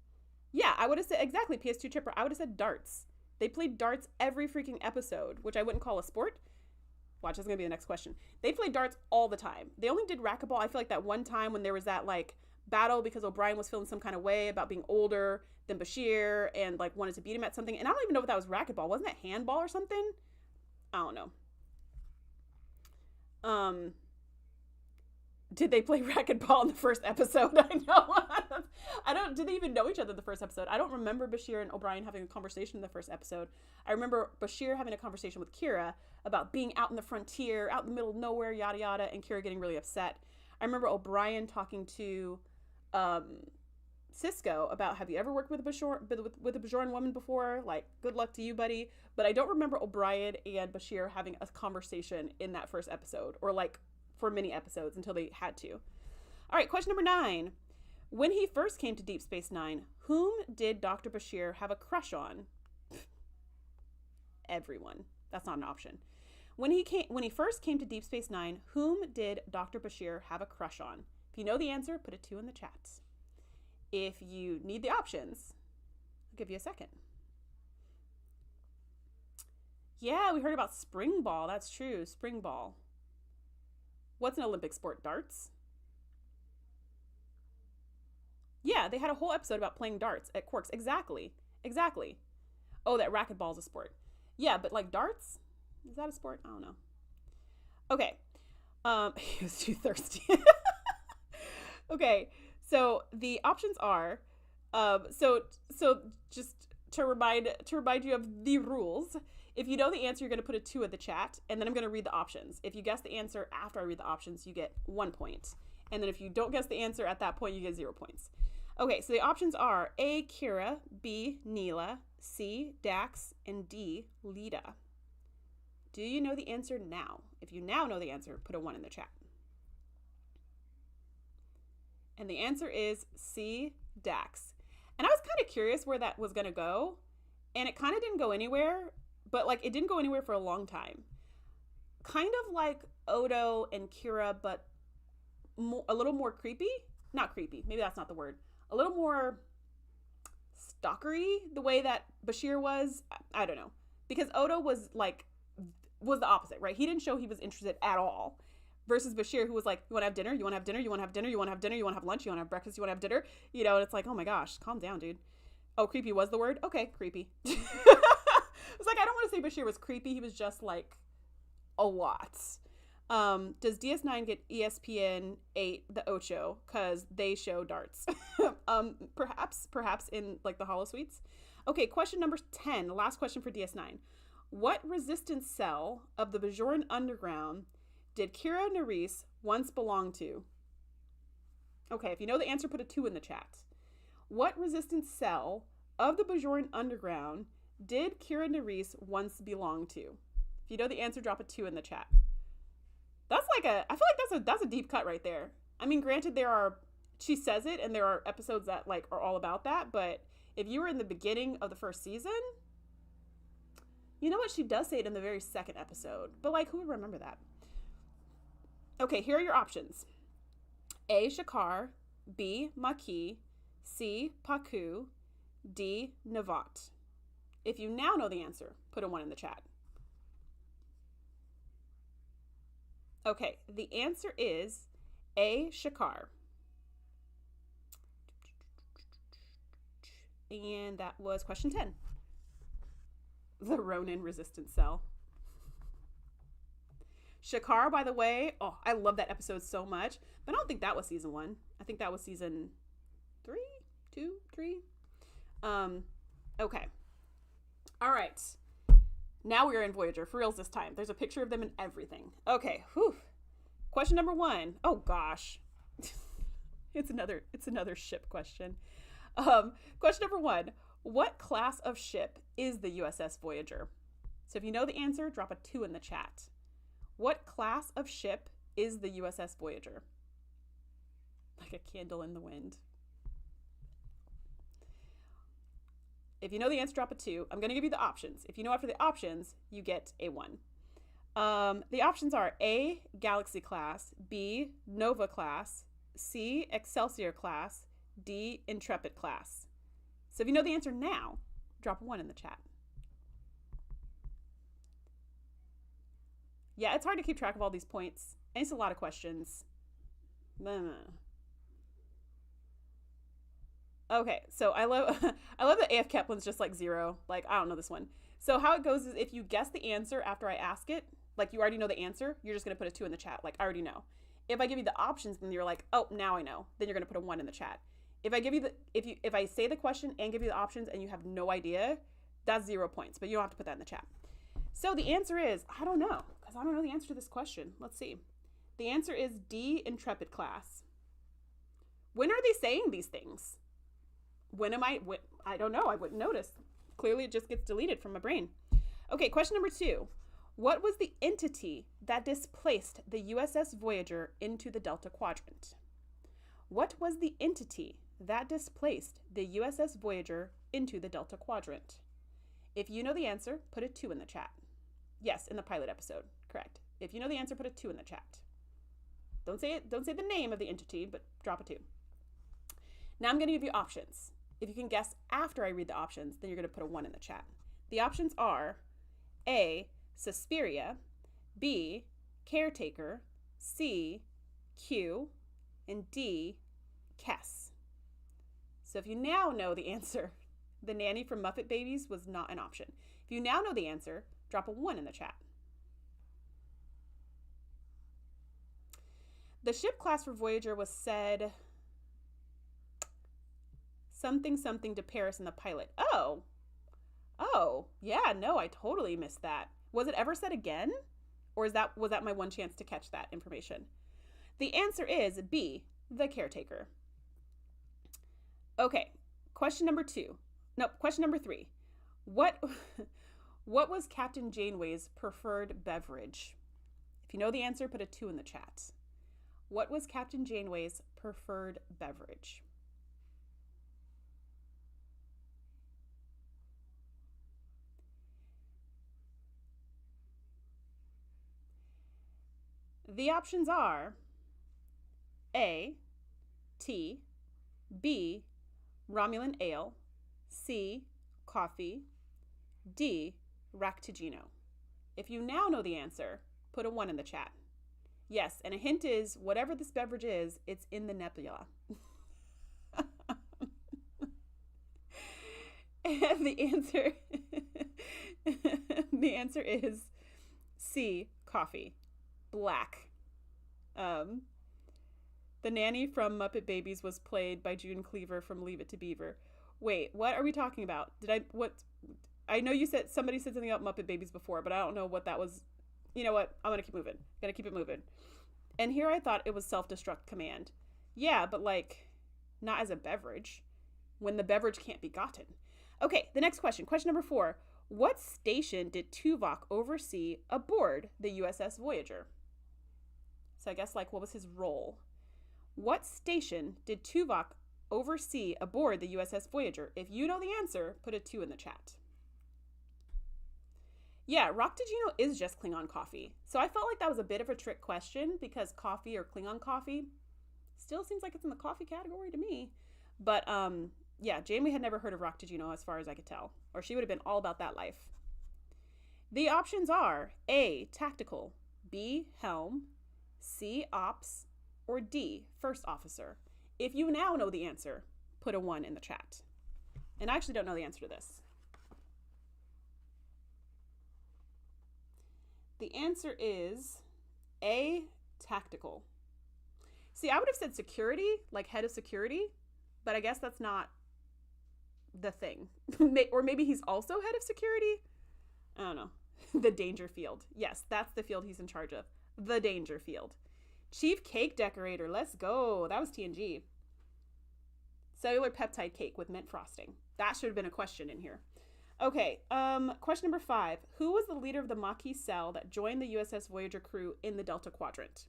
Yeah, I would have said, exactly, PS2 Chipper, I would have said darts. They played darts every freaking episode, which I wouldn't call a sport. Watch, that's going to be the next question. They played darts all the time. They only did racquetball, I feel like that one time when there was that, like, battle because O'Brien was feeling some kind of way about being older than Bashir and, like, wanted to beat him at something. And I don't even know if that was racquetball. Wasn't that handball or something? I don't know. Did they play racquetball in the first episode? I know. Did they even know each other in the first episode? I don't remember Bashir and O'Brien having a conversation in the first episode. I remember Bashir having a conversation with Kira about being out in the frontier, out in the middle of nowhere, yada yada, and Kira getting really upset. I remember O'Brien talking to Cisco about, have you ever worked with a Bajoran woman before? Like, good luck to you, buddy. But I don't remember O'Brien and Bashir having a conversation in that first episode, or like for many episodes until they had to. All right, question number 9. When he first came to Deep Space Nine, whom did Dr. Bashir have a crush on? Everyone. That's not an option. When he first came to Deep Space Nine, whom did Dr. Bashir have a crush on? If you know the answer, put a 2 in the chat. If you need the options, I'll give you a second. Yeah, we heard about spring ball. That's true. Spring ball. What's an Olympic sport? Darts? Yeah, they had a whole episode about playing darts at Quarks. Exactly. Oh, that racquetball is a sport. Yeah, but like darts? Is that a sport? I don't know. Okay. He was too thirsty. Okay. So the options are, so just to remind you of the rules. If you know the answer, you're going to put a 2 in the chat, and then I'm going to read the options. If you guess the answer after I read the options, you get 1 point. And then if you don't guess the answer at that point, you get 0 points. Okay, so the options are A, Kira, B, Neela, C, Dax, and D, Lita. Do you know the answer now? If you now know the answer, put a 1 in the chat. And the answer is C, Dax. And I was kind of curious where that was going to go. And it kind of didn't go anywhere. But like, it didn't go anywhere for a long time. Kind of like Odo and Kira, but a little more creepy. Not creepy. Maybe that's not the word. A little more stalkery, the way that Bashir was. I don't know. Because Odo was the opposite, right? He didn't show he was interested at all. Versus Bashir, who was like, you want to have dinner? You want to have dinner? You want to have dinner? You want to have dinner? You want to have lunch? You want to have breakfast? You want to have dinner? You know, and it's like, oh my gosh, calm down, dude. Oh, creepy was the word? Okay, creepy. It's like, I don't want to say Bashir was creepy. He was just like a lot. Does DS9 get ESPN 8, the Ocho? Because they show darts. Perhaps in like the holosuites. Okay, question number 10, the last question for DS9. What resistance cell of the Bajoran Underground did Kira Nerys once belong to? Okay, if you know the answer, put a 2 in the chat. What resistance cell of the Bajoran Underground did Kira Nerys once belong to? If you know the answer, drop a 2 in the chat. That's like I feel like that's a deep cut right there. I mean, granted, she says it and there are episodes that like are all about that, but if you were in the beginning of the first season, you know what? She does say it in the very second episode, but like, who would remember that? Okay, here are your options. A, Shakar, B, Maki, C, Paku, D, Navat. If you now know the answer, put a 1 in the chat. Okay, the answer is A, Shakar. And that was question 10. The Ronin resistance cell. Shakar, by the way, oh, I love that episode so much, but I don't think that was season 1. I think that was season 3, 2, 3. Okay. All right. Now we are in Voyager, for reals this time. There's a picture of them and everything. Okay, whew. Question number 1. Oh gosh. It's another ship question. Question number 1. What class of ship is the USS Voyager? So if you know the answer, drop a 2 in the chat. What class of ship is the USS Voyager? Like a candle in the wind. If you know the answer, drop a 2. I'm going to give you the options. If you know after the options, you get a 1. The options are A, Galaxy class, B, Nova class, C, Excelsior class, D, Intrepid class. So if you know the answer now, drop a 1 in the chat. Yeah, it's hard to keep track of all these points. And it's a lot of questions. Okay, so I love that AF Keplin's just like 0. Like, I don't know this one. So how it goes is if you guess the answer after I ask it, like you already know the answer, you're just going to put a 2 in the chat. Like, I already know. If I give you the options and you're like, oh, now I know, then you're going to put a 1 in the chat. If I give you if I say the question and give you the options and you have no idea, that's 0 points, but you don't have to put that in the chat. So the answer is, I don't know, because I don't know the answer to this question. Let's see. The answer is D, Intrepid class. When are they saying these things? I don't know. I wouldn't notice. Clearly, it just gets deleted from my brain. Okay, question number 2. What was the entity that displaced the USS Voyager into the Delta Quadrant? What was the entity that displaced the USS Voyager into the Delta Quadrant? If you know the answer, put a 2 in the chat. Yes, in the pilot episode. Correct. If you know the answer, put a 2 in the chat. Don't say the name of the entity, but drop a 2. Now I'm going to give you options. If you can guess after I read the options, then you're going to put a 1 in the chat. The options are A, Suspiria, B, Caretaker, C, Q, and D, Kess. So if you now know the answer, the nanny from Muppet Babies was not an option. If you now know the answer, drop a 1 in the chat. The ship class for Voyager was said something to Paris in the pilot. Oh, yeah, no, I totally missed that. Was it ever said again? Or was that my one chance to catch that information? The answer is B, the Caretaker. Okay, question number 3. What was Captain Janeway's preferred beverage? If you know the answer, put a 2 in the chat. What was Captain Janeway's preferred beverage? The options are A, tea, B, Romulan ale, C, coffee, D, Ractigino. If you now know the answer, put a 1 in the chat. Yes, and a hint is, whatever this beverage is, it's in the nebula. And the answer is C, coffee. Black. The nanny from Muppet Babies was played by June Cleaver from Leave It to Beaver. Wait, what are we talking about? I know you said, somebody said something about Muppet Babies before, but I don't know what that was. You know what? I'm going to keep moving. Going to keep it moving. And here I thought it was self-destruct command. Yeah, but like, not as a beverage, when the beverage can't be gotten. Okay, the next question. Question number 4. What station did Tuvok oversee aboard the USS Voyager? So I guess, like, what was his role? What station did Tuvok oversee aboard the USS Voyager? If you know the answer, put a 2 in the chat. Yeah, Ractigino is just Klingon coffee. So I felt like that was a bit of a trick question because coffee or Klingon coffee still seems like it's in the coffee category to me. But yeah, Janeway had never heard of Ractigino as far as I could tell, or she would have been all about that life. The options are A, tactical, B, helm, C, ops, or D, first officer. If you now know the answer, put a 1 in the chat. And I actually don't know the answer to this. The answer is A, tactical. See, I would have said security, like head of security, but I guess that's not the thing. Or maybe he's also head of security? I don't know. The danger field. Yes, that's the field he's in charge of. The danger field. Chief cake decorator. Let's go. That was TNG. Cellular peptide cake with mint frosting. That should have been a question in here. Okay, question number 5. Who was the leader of the Maquis cell that joined the USS Voyager crew in the Delta Quadrant?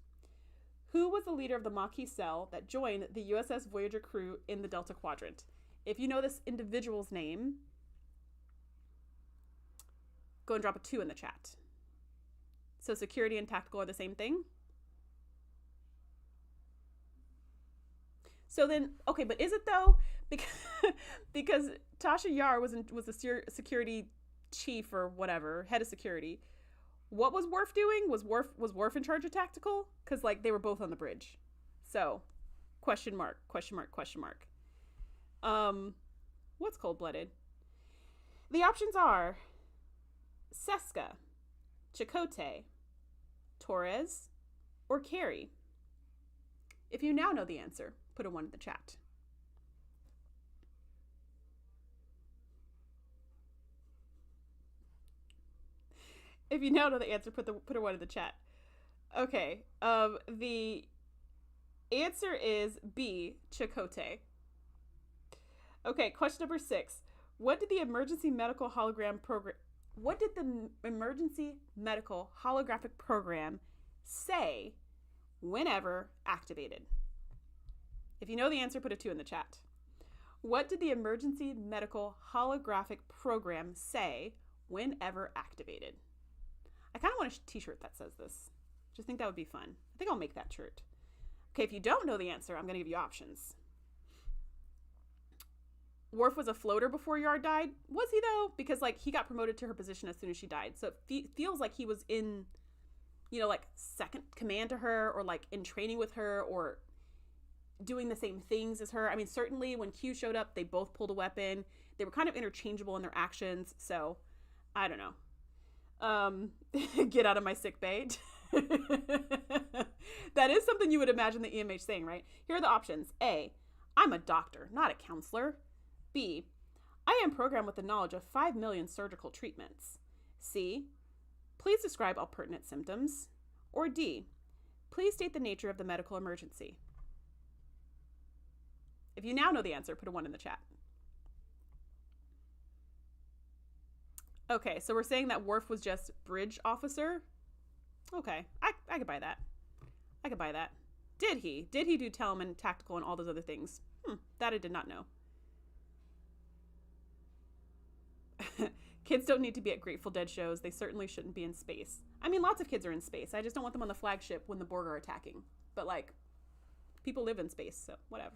Who was the leader of the Maquis cell that joined the USS Voyager crew in the Delta Quadrant? If you know this individual's name, go and drop a 2 in the chat. So security and tactical are the same thing? So then, okay, but is it though? Because Tasha Yar was the security chief or whatever, head of security. What was Worf doing? Was Worf in charge of tactical? Because like they were both on the bridge. So, question mark. What's cold-blooded? The options are Seska, Chakotay, Torres, or Carey. If you now know the answer, put a 1 in the chat. If you now know the answer, put a 1 in the chat. Okay. The answer is B, Chakotay. Okay, question number 6. What did the emergency medical holographic program say whenever activated? If you know the answer, put a 2 in the chat. What did the emergency medical holographic program say whenever activated? I kind of want a t-shirt that says this. Just think that would be fun. I think I'll make that shirt. Okay, if you don't know the answer, I'm going to give you options. Worf was a floater before Yard died. Was he though? Because like he got promoted to her position as soon as she died. So it feels like he was in, like second command to her, or like in training with her, or doing the same things as her. I mean, certainly when Q showed up, they both pulled a weapon. They were kind of interchangeable in their actions. So I don't know. Get out of my sick bay. That is something you would imagine the EMH saying, right? Here are the options. A, I'm a doctor, not a counselor. B, I am programmed with the knowledge of 5 million surgical treatments. C, please describe all pertinent symptoms. Or D, please state the nature of the medical emergency. If you now know the answer, put a 1 in the chat. Okay, so we're saying that Worf was just bridge officer. Okay, I could buy that. I could buy that. Did he? Did he do Telemann, tactical, and all those other things? That I did not know. Kids don't need to be at Grateful Dead shows. They certainly shouldn't be in space. I mean, lots of kids are in space. I just don't want them on the flagship when the Borg are attacking. But like, people live in space, so whatever.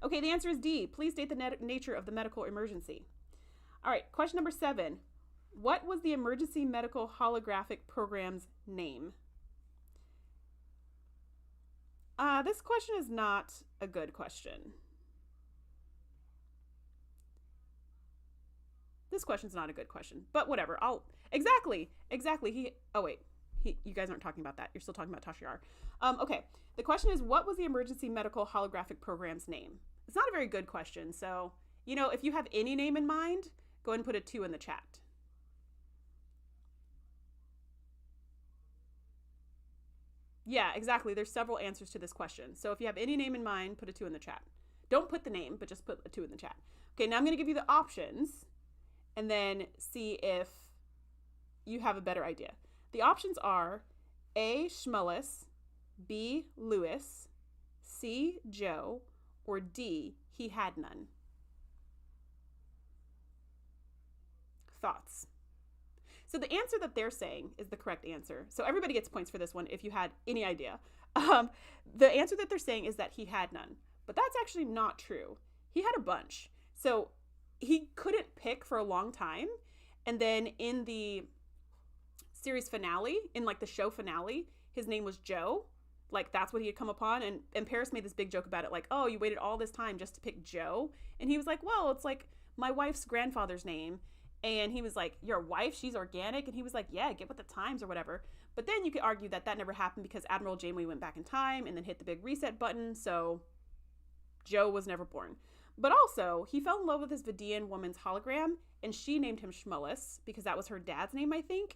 Okay, the answer is D. Please state the nature of the medical emergency. All right, question number 7. What was the emergency medical holographic program's name? This question is not a good question. This question's not a good question, but whatever. Exactly. You guys aren't talking about that. You're still talking about Tasha Yar. Okay. The question is, what was the emergency medical holographic program's name? It's not a very good question. So, if you have any name in mind, go ahead and put a 2 in the chat. Yeah, exactly. There's several answers to this question. So if you have any name in mind, put a 2 in the chat. Don't put the name, but just put a 2 in the chat. Okay, now I'm going to give you the options and then see if you have a better idea. The options are A, Schmullis, B, Lewis, C, Joe, or D, he had none. Thoughts? So the answer that they're saying is the correct answer. So everybody gets points for this one if you had any idea. The answer that they're saying is that he had none. But that's actually not true. He had a bunch. So he couldn't pick for a long time. And then in the series finale, in like the show finale, his name was Joe. Like that's what he had come upon. And Paris made this big joke about it. Like, oh, you waited all this time just to pick Joe? And he was like, well, it's like my wife's grandfather's name. And he was like, your wife, she's organic? And he was like, yeah, get with the times or whatever. But then you could argue that that never happened because Admiral Janeway went back in time and then hit the big reset button. So Joe was never born. But also, he fell in love with this Vidian woman's hologram, and she named him Schmullis because that was her dad's name, I think.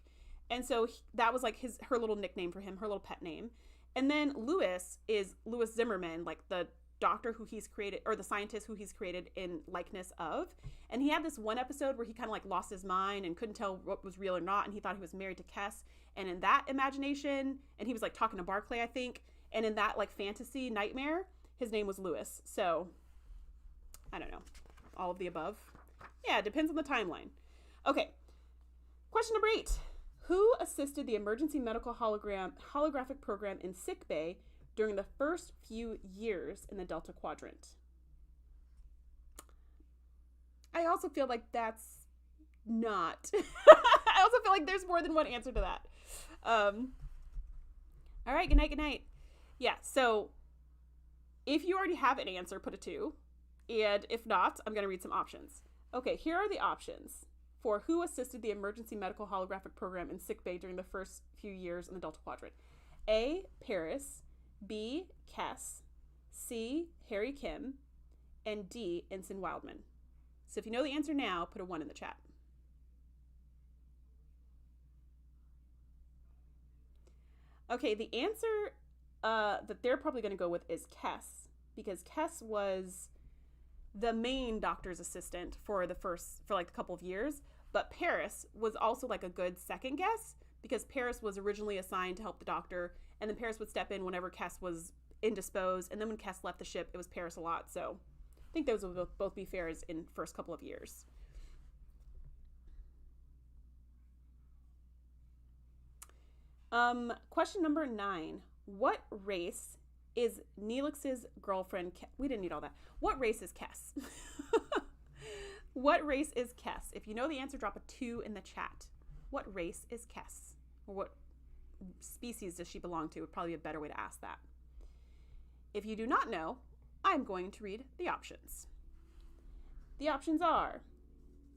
And so that was like her little nickname for him, her little pet name. And then Lewis is Louis Zimmerman, like the doctor who he's created, or the scientist who he's created in likeness of. And he had this one episode where he kind of like lost his mind and couldn't tell what was real or not, and he thought he was married to Kes. And in that imagination, and he was like talking to Barclay, I think, and in that like fantasy nightmare, his name was Lewis. So I don't know, all of the above. Yeah, it depends on the timeline. Okay, question number 8. Who assisted the emergency medical holographic program in sickbay during the first few years in the Delta Quadrant? I also feel like that's not. I also feel like there's more than one answer to that. All right, good night, good night. Yeah, so if you already have an answer, put a 2. And if not, I'm going to read some options. Okay, here are the options for who assisted the emergency medical holographic program in sickbay during the first few years in the Delta Quadrant. A, Paris. B, Kes. C, Harry Kim. And D, Ensign Wildman. So if you know the answer now, put a 1 in the chat. Okay, the answer that they're probably going to go with is Kes, because Kes was the main doctor's assistant for like a couple of years, but Paris was also like a good second guess, because Paris was originally assigned to help the doctor, and then Paris would step in whenever Kes was indisposed, and then when Kes left the ship, it was Paris a lot. So I think those will both be fair in first couple of years. Question number 9. What race is Neelix's girlfriend? We didn't need all that. What race is Kes? What race is Kes? If you know the answer, drop a 2 in the chat. What race is Kes? Or what species does she belong to? Would probably be a better way to ask that. If you do not know, I'm going to read the options. The options are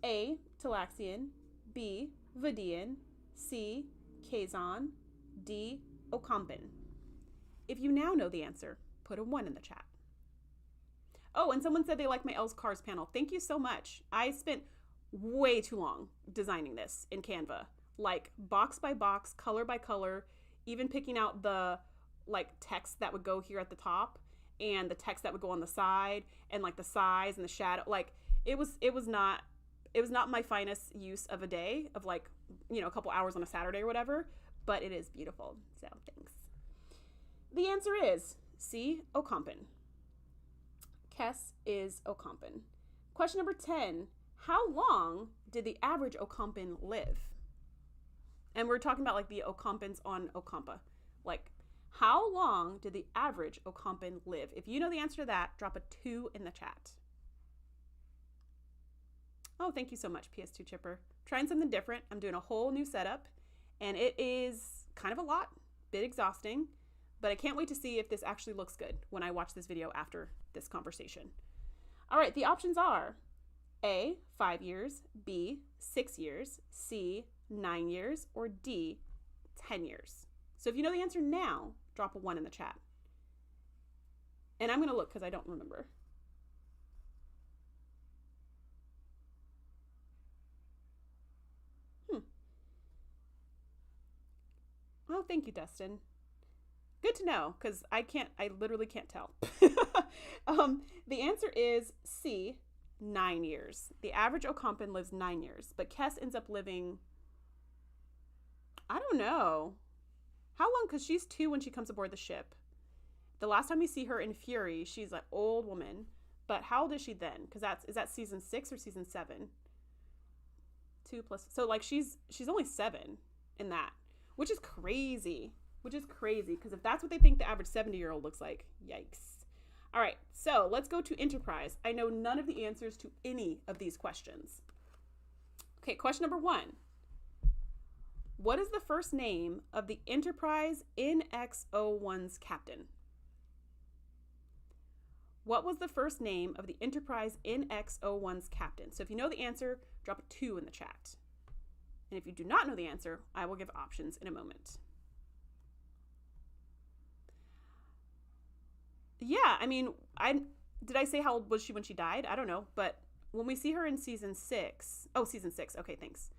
A, Talaxian, B, Vidian, C, Kazon, D, Ocampan. If you now know the answer, put a 1 in the chat. Oh, and someone said they like my Elle's Cars panel. Thank you so much. I spent way too long designing this in Canva. Like box by box, color by color, even picking out the like text that would go here at the top and the text that would go on the side and like the size and the shadow. Like it was not my finest use of a day of like, you know, a couple hours on a Saturday or whatever, but it is beautiful. So thanks. The answer is C, Ocampan. Kes is Ocampan. Question number 10. How long did the average Ocampan live? And we're talking about like the Ocampans on Ocampa. Like, how long did the average Ocampan live? If you know the answer to that, drop a 2 in the chat. Oh, thank you so much, PS2 Chipper. Trying something different. I'm doing a whole new setup, and it is kind of a lot, bit exhausting, but I can't wait to see if this actually looks good when I watch this video after this conversation. All right, the options are A, 5 years, B, 6 years, C, 9 years, or D, 10 years. So if you know the answer now, drop a 1 in the chat. And I'm going to look because I don't remember. Oh, thank you, Dustin. Good to know, because I literally can't tell. The answer is C, 9 years. The average Ocampan lives 9 years, but Kes ends up living, I don't know. How long? Because she's 2 when she comes aboard the ship. The last time we see her in Fury, she's an old woman. But how old is she then? Because is that season 6 or season 7? 2 plus. So like she's only 7 in that, which is crazy. Because if that's what they think the average 70-year-old looks like, yikes. All right, so let's go to Enterprise. I know none of the answers to any of these questions. Okay, question number 1. What is the first name of the Enterprise NX-01's captain? What was the first name of the Enterprise NX-01's captain? So if you know the answer, drop a 2 in the chat. And if you do not know the answer, I will give options in a moment. Yeah, I mean, did I say how old was she when she died? I don't know, but when we see her in season 6, okay, thanks.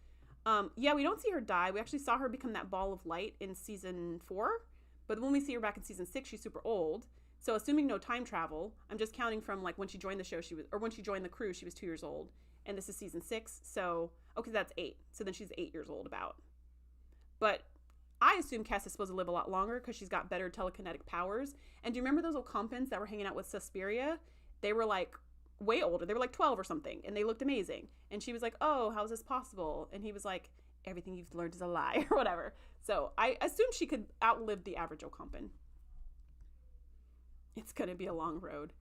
Yeah, we don't see her die. We actually saw her become that ball of light in season 4, but when we see her back in season 6, she's super old. So assuming no time travel, I'm just counting from like when she joined the show, when she joined the crew, she was 2 years old, and this is season 6. So, okay, that's 8. So then she's 8 years old about. But I assume Kes is supposed to live a lot longer because she's got better telekinetic powers. And do you remember those Ocampans that were hanging out with Suspiria? They were like way older. They were like 12 or something, and they looked amazing. And she was like, oh, how is this possible? And he was like, everything you've learned is a lie or whatever. So I assume she could outlive the average Ocampan. It's going to be a long road.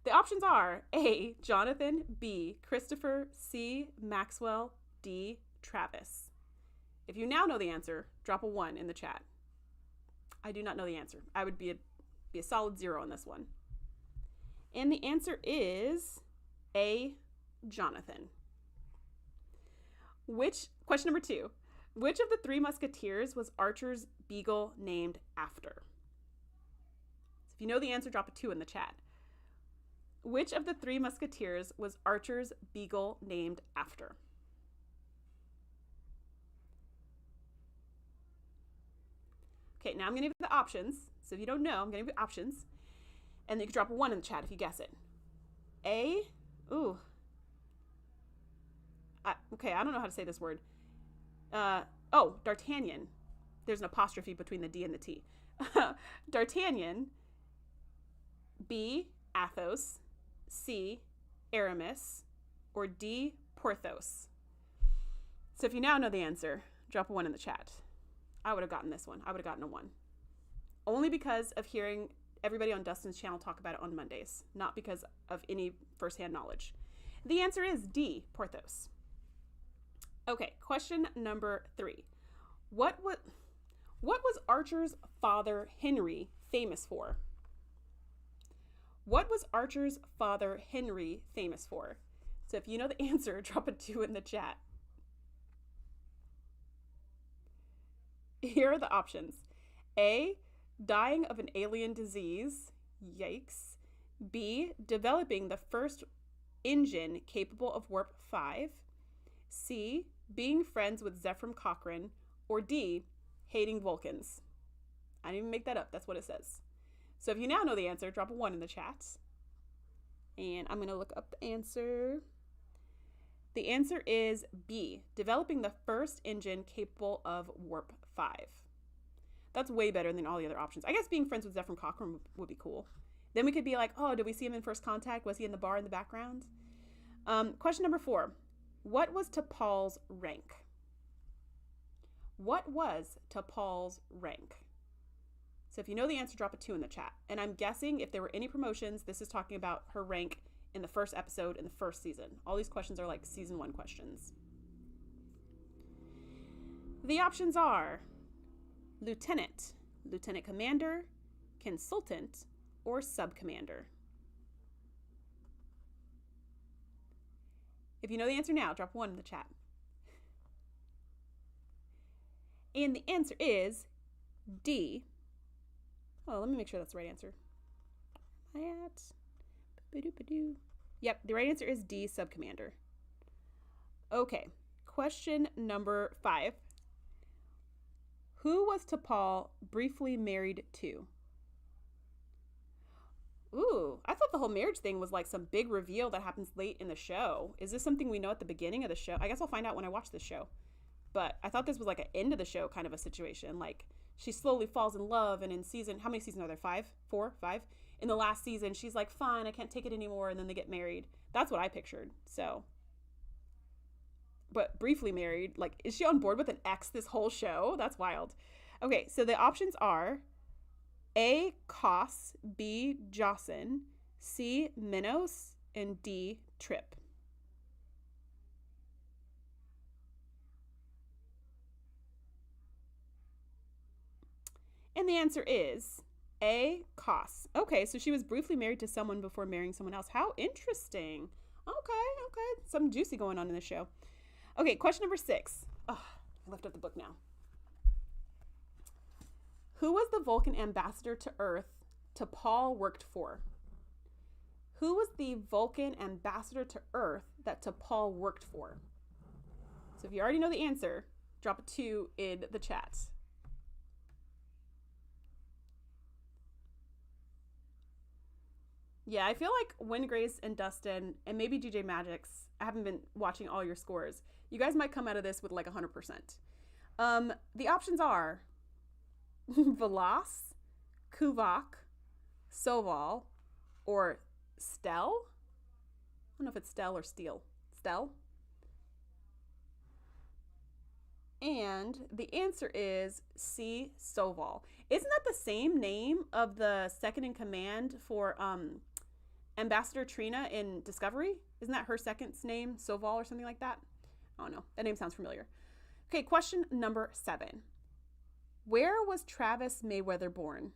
The options are A, Jonathan, B, Christopher, C, Maxwell, D, Travis. If you now know the answer, drop a 1 in the chat. I do not know the answer. I would be a solid 0 on this one. And the answer is A, Jonathan. Question number 2. Which of the 3 Musketeers was Archer's beagle named after? So if you know the answer, drop a 2 in the chat. Which of the 3 Musketeers was Archer's beagle named after? Okay, now I'm going to give you the options. So if you don't know, I'm going to give you options. And you can drop a 1 in the chat if you guess it. A, ooh. Okay, I don't know how to say this word. D'Artagnan. There's an apostrophe between the D and the T. D'Artagnan. B, Athos. C, Aramis. Or D, Porthos. So if you now know the answer, drop a 1 in the chat. I would have gotten this one. I would have gotten a 1. Only because of hearing everybody on Dustin's channel talk about it on Mondays, not because of any firsthand knowledge. The answer is D, Porthos. Okay, question number 3. What was Archer's father, Henry, famous for? What was Archer's father, Henry, famous for? So if you know the answer, drop a 2 in the chat. Here are the options. A, dying of an alien disease. Yikes. B, developing the first engine capable of warp 5. C, being friends with Zephram Cochrane. Or D, hating Vulcans. I didn't even make that up. That's what it says. So if you now know the answer, drop a 1 in the chat. And I'm going to look up the answer. The answer is B, developing the first engine capable of warp 5. That's way better than all the other options. I guess being friends with Zephram Cochrane would be cool. Then we could be like, oh, did we see him in First Contact? Was he in the bar in the background? Question number 4. What was T'Pol's rank? What was T'Pol's rank? So if you know the answer, drop a 2 in the chat. And I'm guessing if there were any promotions, this is talking about her rank in the first episode in the first season. All these questions are like season 1 questions. The options are lieutenant, lieutenant commander, consultant, or sub-commander. If you know the answer now, drop 1 in the chat. And the answer is D. Oh, let me make sure that's the right answer. Yep, the right answer is D, sub-commander. Okay, question number 5. Who was T'Pol briefly married to? Ooh, I thought the whole marriage thing was like some big reveal that happens late in the show. Is this something we know at the beginning of the show? I guess I'll find out when I watch the show. But I thought this was like an end of the show kind of a situation. Like she slowly falls in love, and in season, how many seasons are there? 5? 4? 5? In the last season, she's like, fine, I can't take it anymore. And then they get married. That's what I pictured. So, but briefly married, like, is she on board with an ex this whole show? That's wild. Okay, so the options are A, Kos, B, Jocelyn, C, Minos, and D, Trip. And the answer is A, Kos. Okay, so she was briefly married to someone before marrying someone else. How interesting. Okay. Something juicy going on in this show. Okay, question number 6. Oh, I left up the book now. Who was the Vulcan ambassador to Earth T'Pol worked for? Who was the Vulcan ambassador to Earth that T'Pol worked for? So if you already know the answer, drop a 2 in the chat. Yeah, I feel like Win Grace and Dustin and maybe DJ Magix, I haven't been watching all your scores. You guys might come out of this with like 100%. The options are Velas, Kuvak, Soval, or Stel. I don't know if it's Stel or Steel. Stel. And the answer is C, Soval. Isn't that the same name of the second in command for Ambassador Trina in Discovery? Isn't that her second name, Soval or something like that? I don't know. That name sounds familiar. Okay, question number 7. Where was Travis Mayweather born?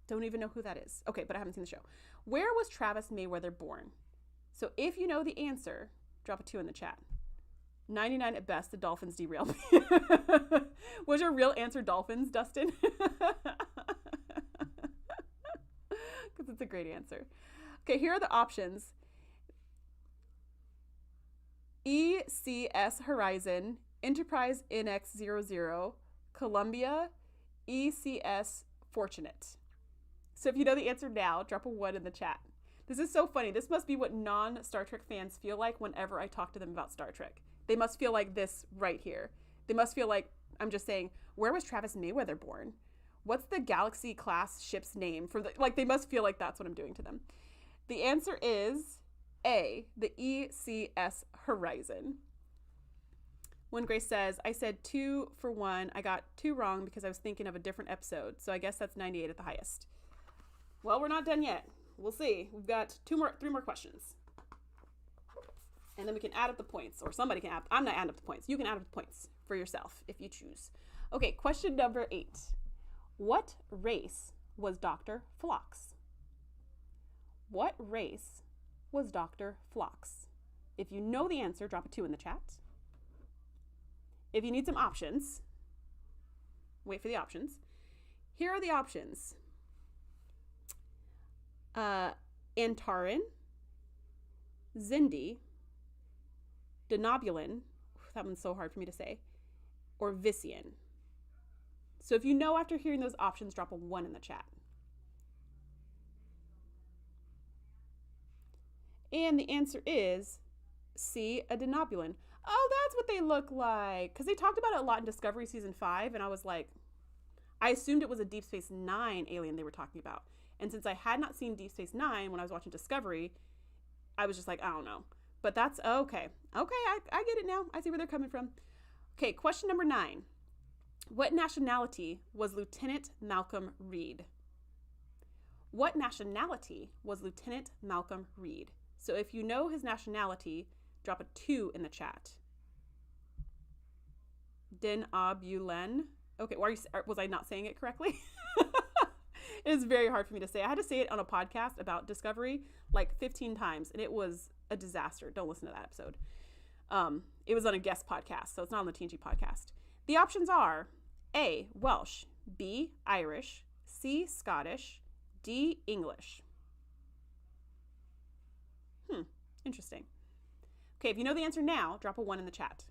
Don't even know who that is. Okay, but I haven't seen the show. Where was Travis Mayweather born? So if you know the answer, drop a 2 in the chat. 99 at best, the Dolphins derailed me. Was your real answer Dolphins, Dustin? Because it's a great answer. Okay, here are the options. ECS Horizon, Enterprise NX00, Columbia, ECS Fortunate. So if you know the answer now, drop a 1 in the chat. This is so funny. This must be what non-Star Trek fans feel like whenever I talk to them about Star Trek. They must feel like this right here. They must feel like I'm just saying, where was Travis Mayweather born? What's the Galaxy class ship's name for the, like, they must feel like that's what I'm doing to them. The answer is A, the ECS Horizon. When Grace says, I said 2 for 1. I got 2 wrong because I was thinking of a different episode. So I guess that's 98 at the highest. Well, we're not done yet. We'll see. We've got 3 more questions. And then we can add up the points, or somebody can add. I'm not adding up the points. You can add up the points for yourself if you choose. Okay, question number 8. What race was Dr. Phlox? What race was Dr. Phlox? If you know the answer, drop a 2 in the chat. If you need some options, wait for the options. Here are the options. Antaran, Zindi, Denobulin, that one's so hard for me to say, or Vissian. So if you know after hearing those options, drop a 1 in the chat. And the answer is C, a Denobulin. Oh, that's what they look like. Because they talked about it a lot in Discovery Season 5, and I was like, I assumed it was a Deep Space Nine alien they were talking about. And since I had not seen Deep Space Nine when I was watching Discovery, I was just like, I don't know. But that's okay. Okay, I get it now. I see where they're coming from. Okay, question number 9. What nationality was Lieutenant Malcolm Reed? What nationality was Lieutenant Malcolm Reed? So if you know his nationality, drop a 2 in the chat. Denobulin. Okay, was I not saying it correctly? It is very hard for me to say. I had to say it on a podcast about Discovery like 15 times, and it was a disaster. Don't listen to that episode. It was on a guest podcast, so it's not on the TNG podcast. The options are A, Welsh, B, Irish, C, Scottish, D, English. Interesting. Okay, if you know the answer now, drop a 1 in the chat.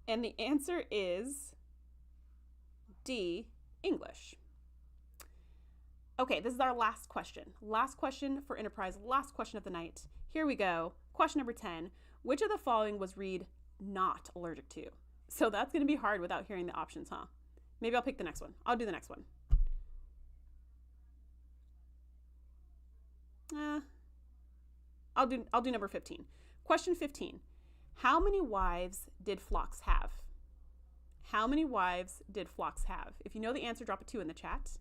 And the answer is D, English. Okay, this is our last question. Last question for Enterprise, last question of the night. Here we go. Question number 10. Which of the following was Reed not allergic to? So that's going to be hard without hearing the options, huh? Maybe I'll pick the next one. I'll do the next one. I'll do number 15. Question 15. How many wives did Phlox have? How many wives did Phlox have? If you know the answer, drop a 2 in the chat.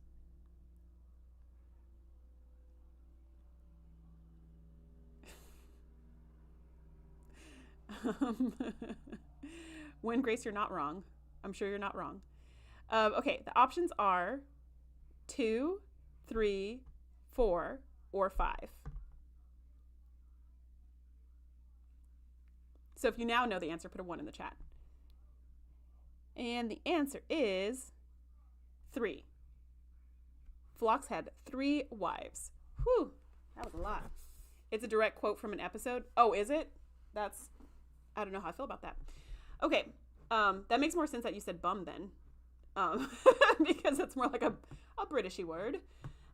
When Grace, you're not wrong. I'm sure you're not wrong. Okay, the options are 2, 3, 4, or 5. So if you now know the answer, put a 1 in the chat. And the answer is 3. Phlox had 3 wives. Whew, that was a lot. It's a direct quote from an episode. Oh, is it? I don't know how I feel about that. Okay, that makes more sense that you said bum then. Because it's more like a Britishy word.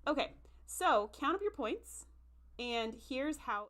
Okay, so count up your points. And here's how.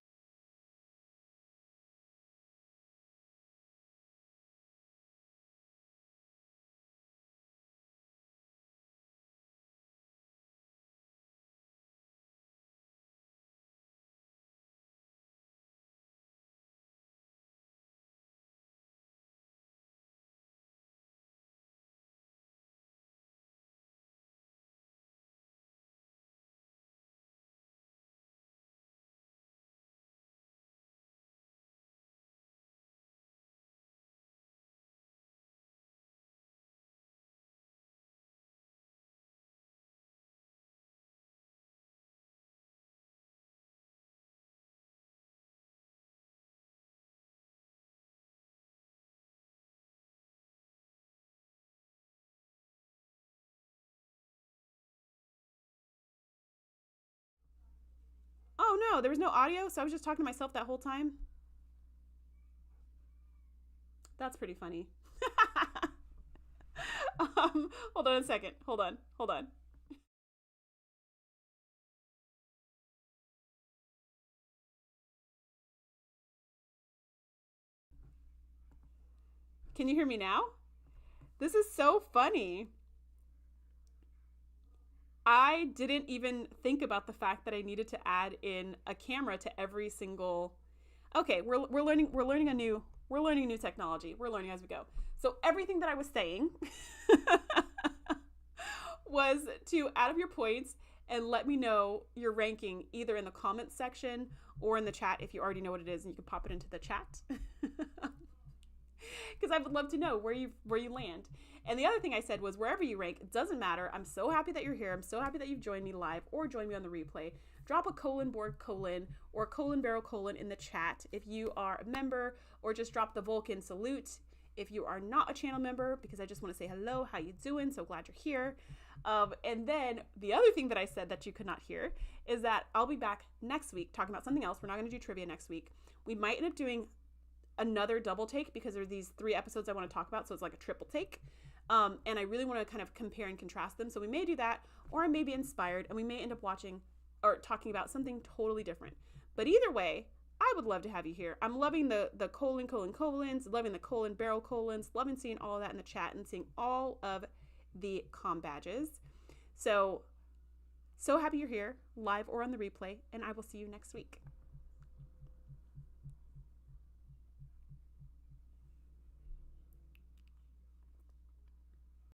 Oh no, there was no audio, so I was just talking to myself that whole time. That's pretty funny. Hold on a second. Hold on. Can you hear me now? This is so funny. I didn't even think about the fact that I needed to add in a camera to every single. Okay, we're learning a new technology. We're learning as we go. So everything that I was saying was to add up your points and let me know your ranking either in the comments section or in the chat if you already know what it is and you can pop it into the chat. Because I would love to know where you land. And the other thing I said was wherever you rank, it doesn't matter. I'm so happy that you're here. I'm so happy that you've joined me live or joined me on the replay. Drop a board or barrel in the chat if you are a member, or just drop the Vulcan salute if you are not a channel member, because I just want to say hello, how you doing? So glad you're here. And then the other thing that I said that you could not hear is that I'll be back next week talking about something else. We're not going to do trivia next week. We might end up doing another double take because there are these 3 episodes I want to talk about, so it's like a triple take. And I really want to kind of compare and contrast them. So we may do that, or I may be inspired and we may end up watching or talking about something totally different. But either way, I would love to have you here. I'm loving the colons, loving the barrel colons, loving seeing all of that in the chat and seeing all of the comm badges. So happy you're here, live or on the replay, and I will see you next week.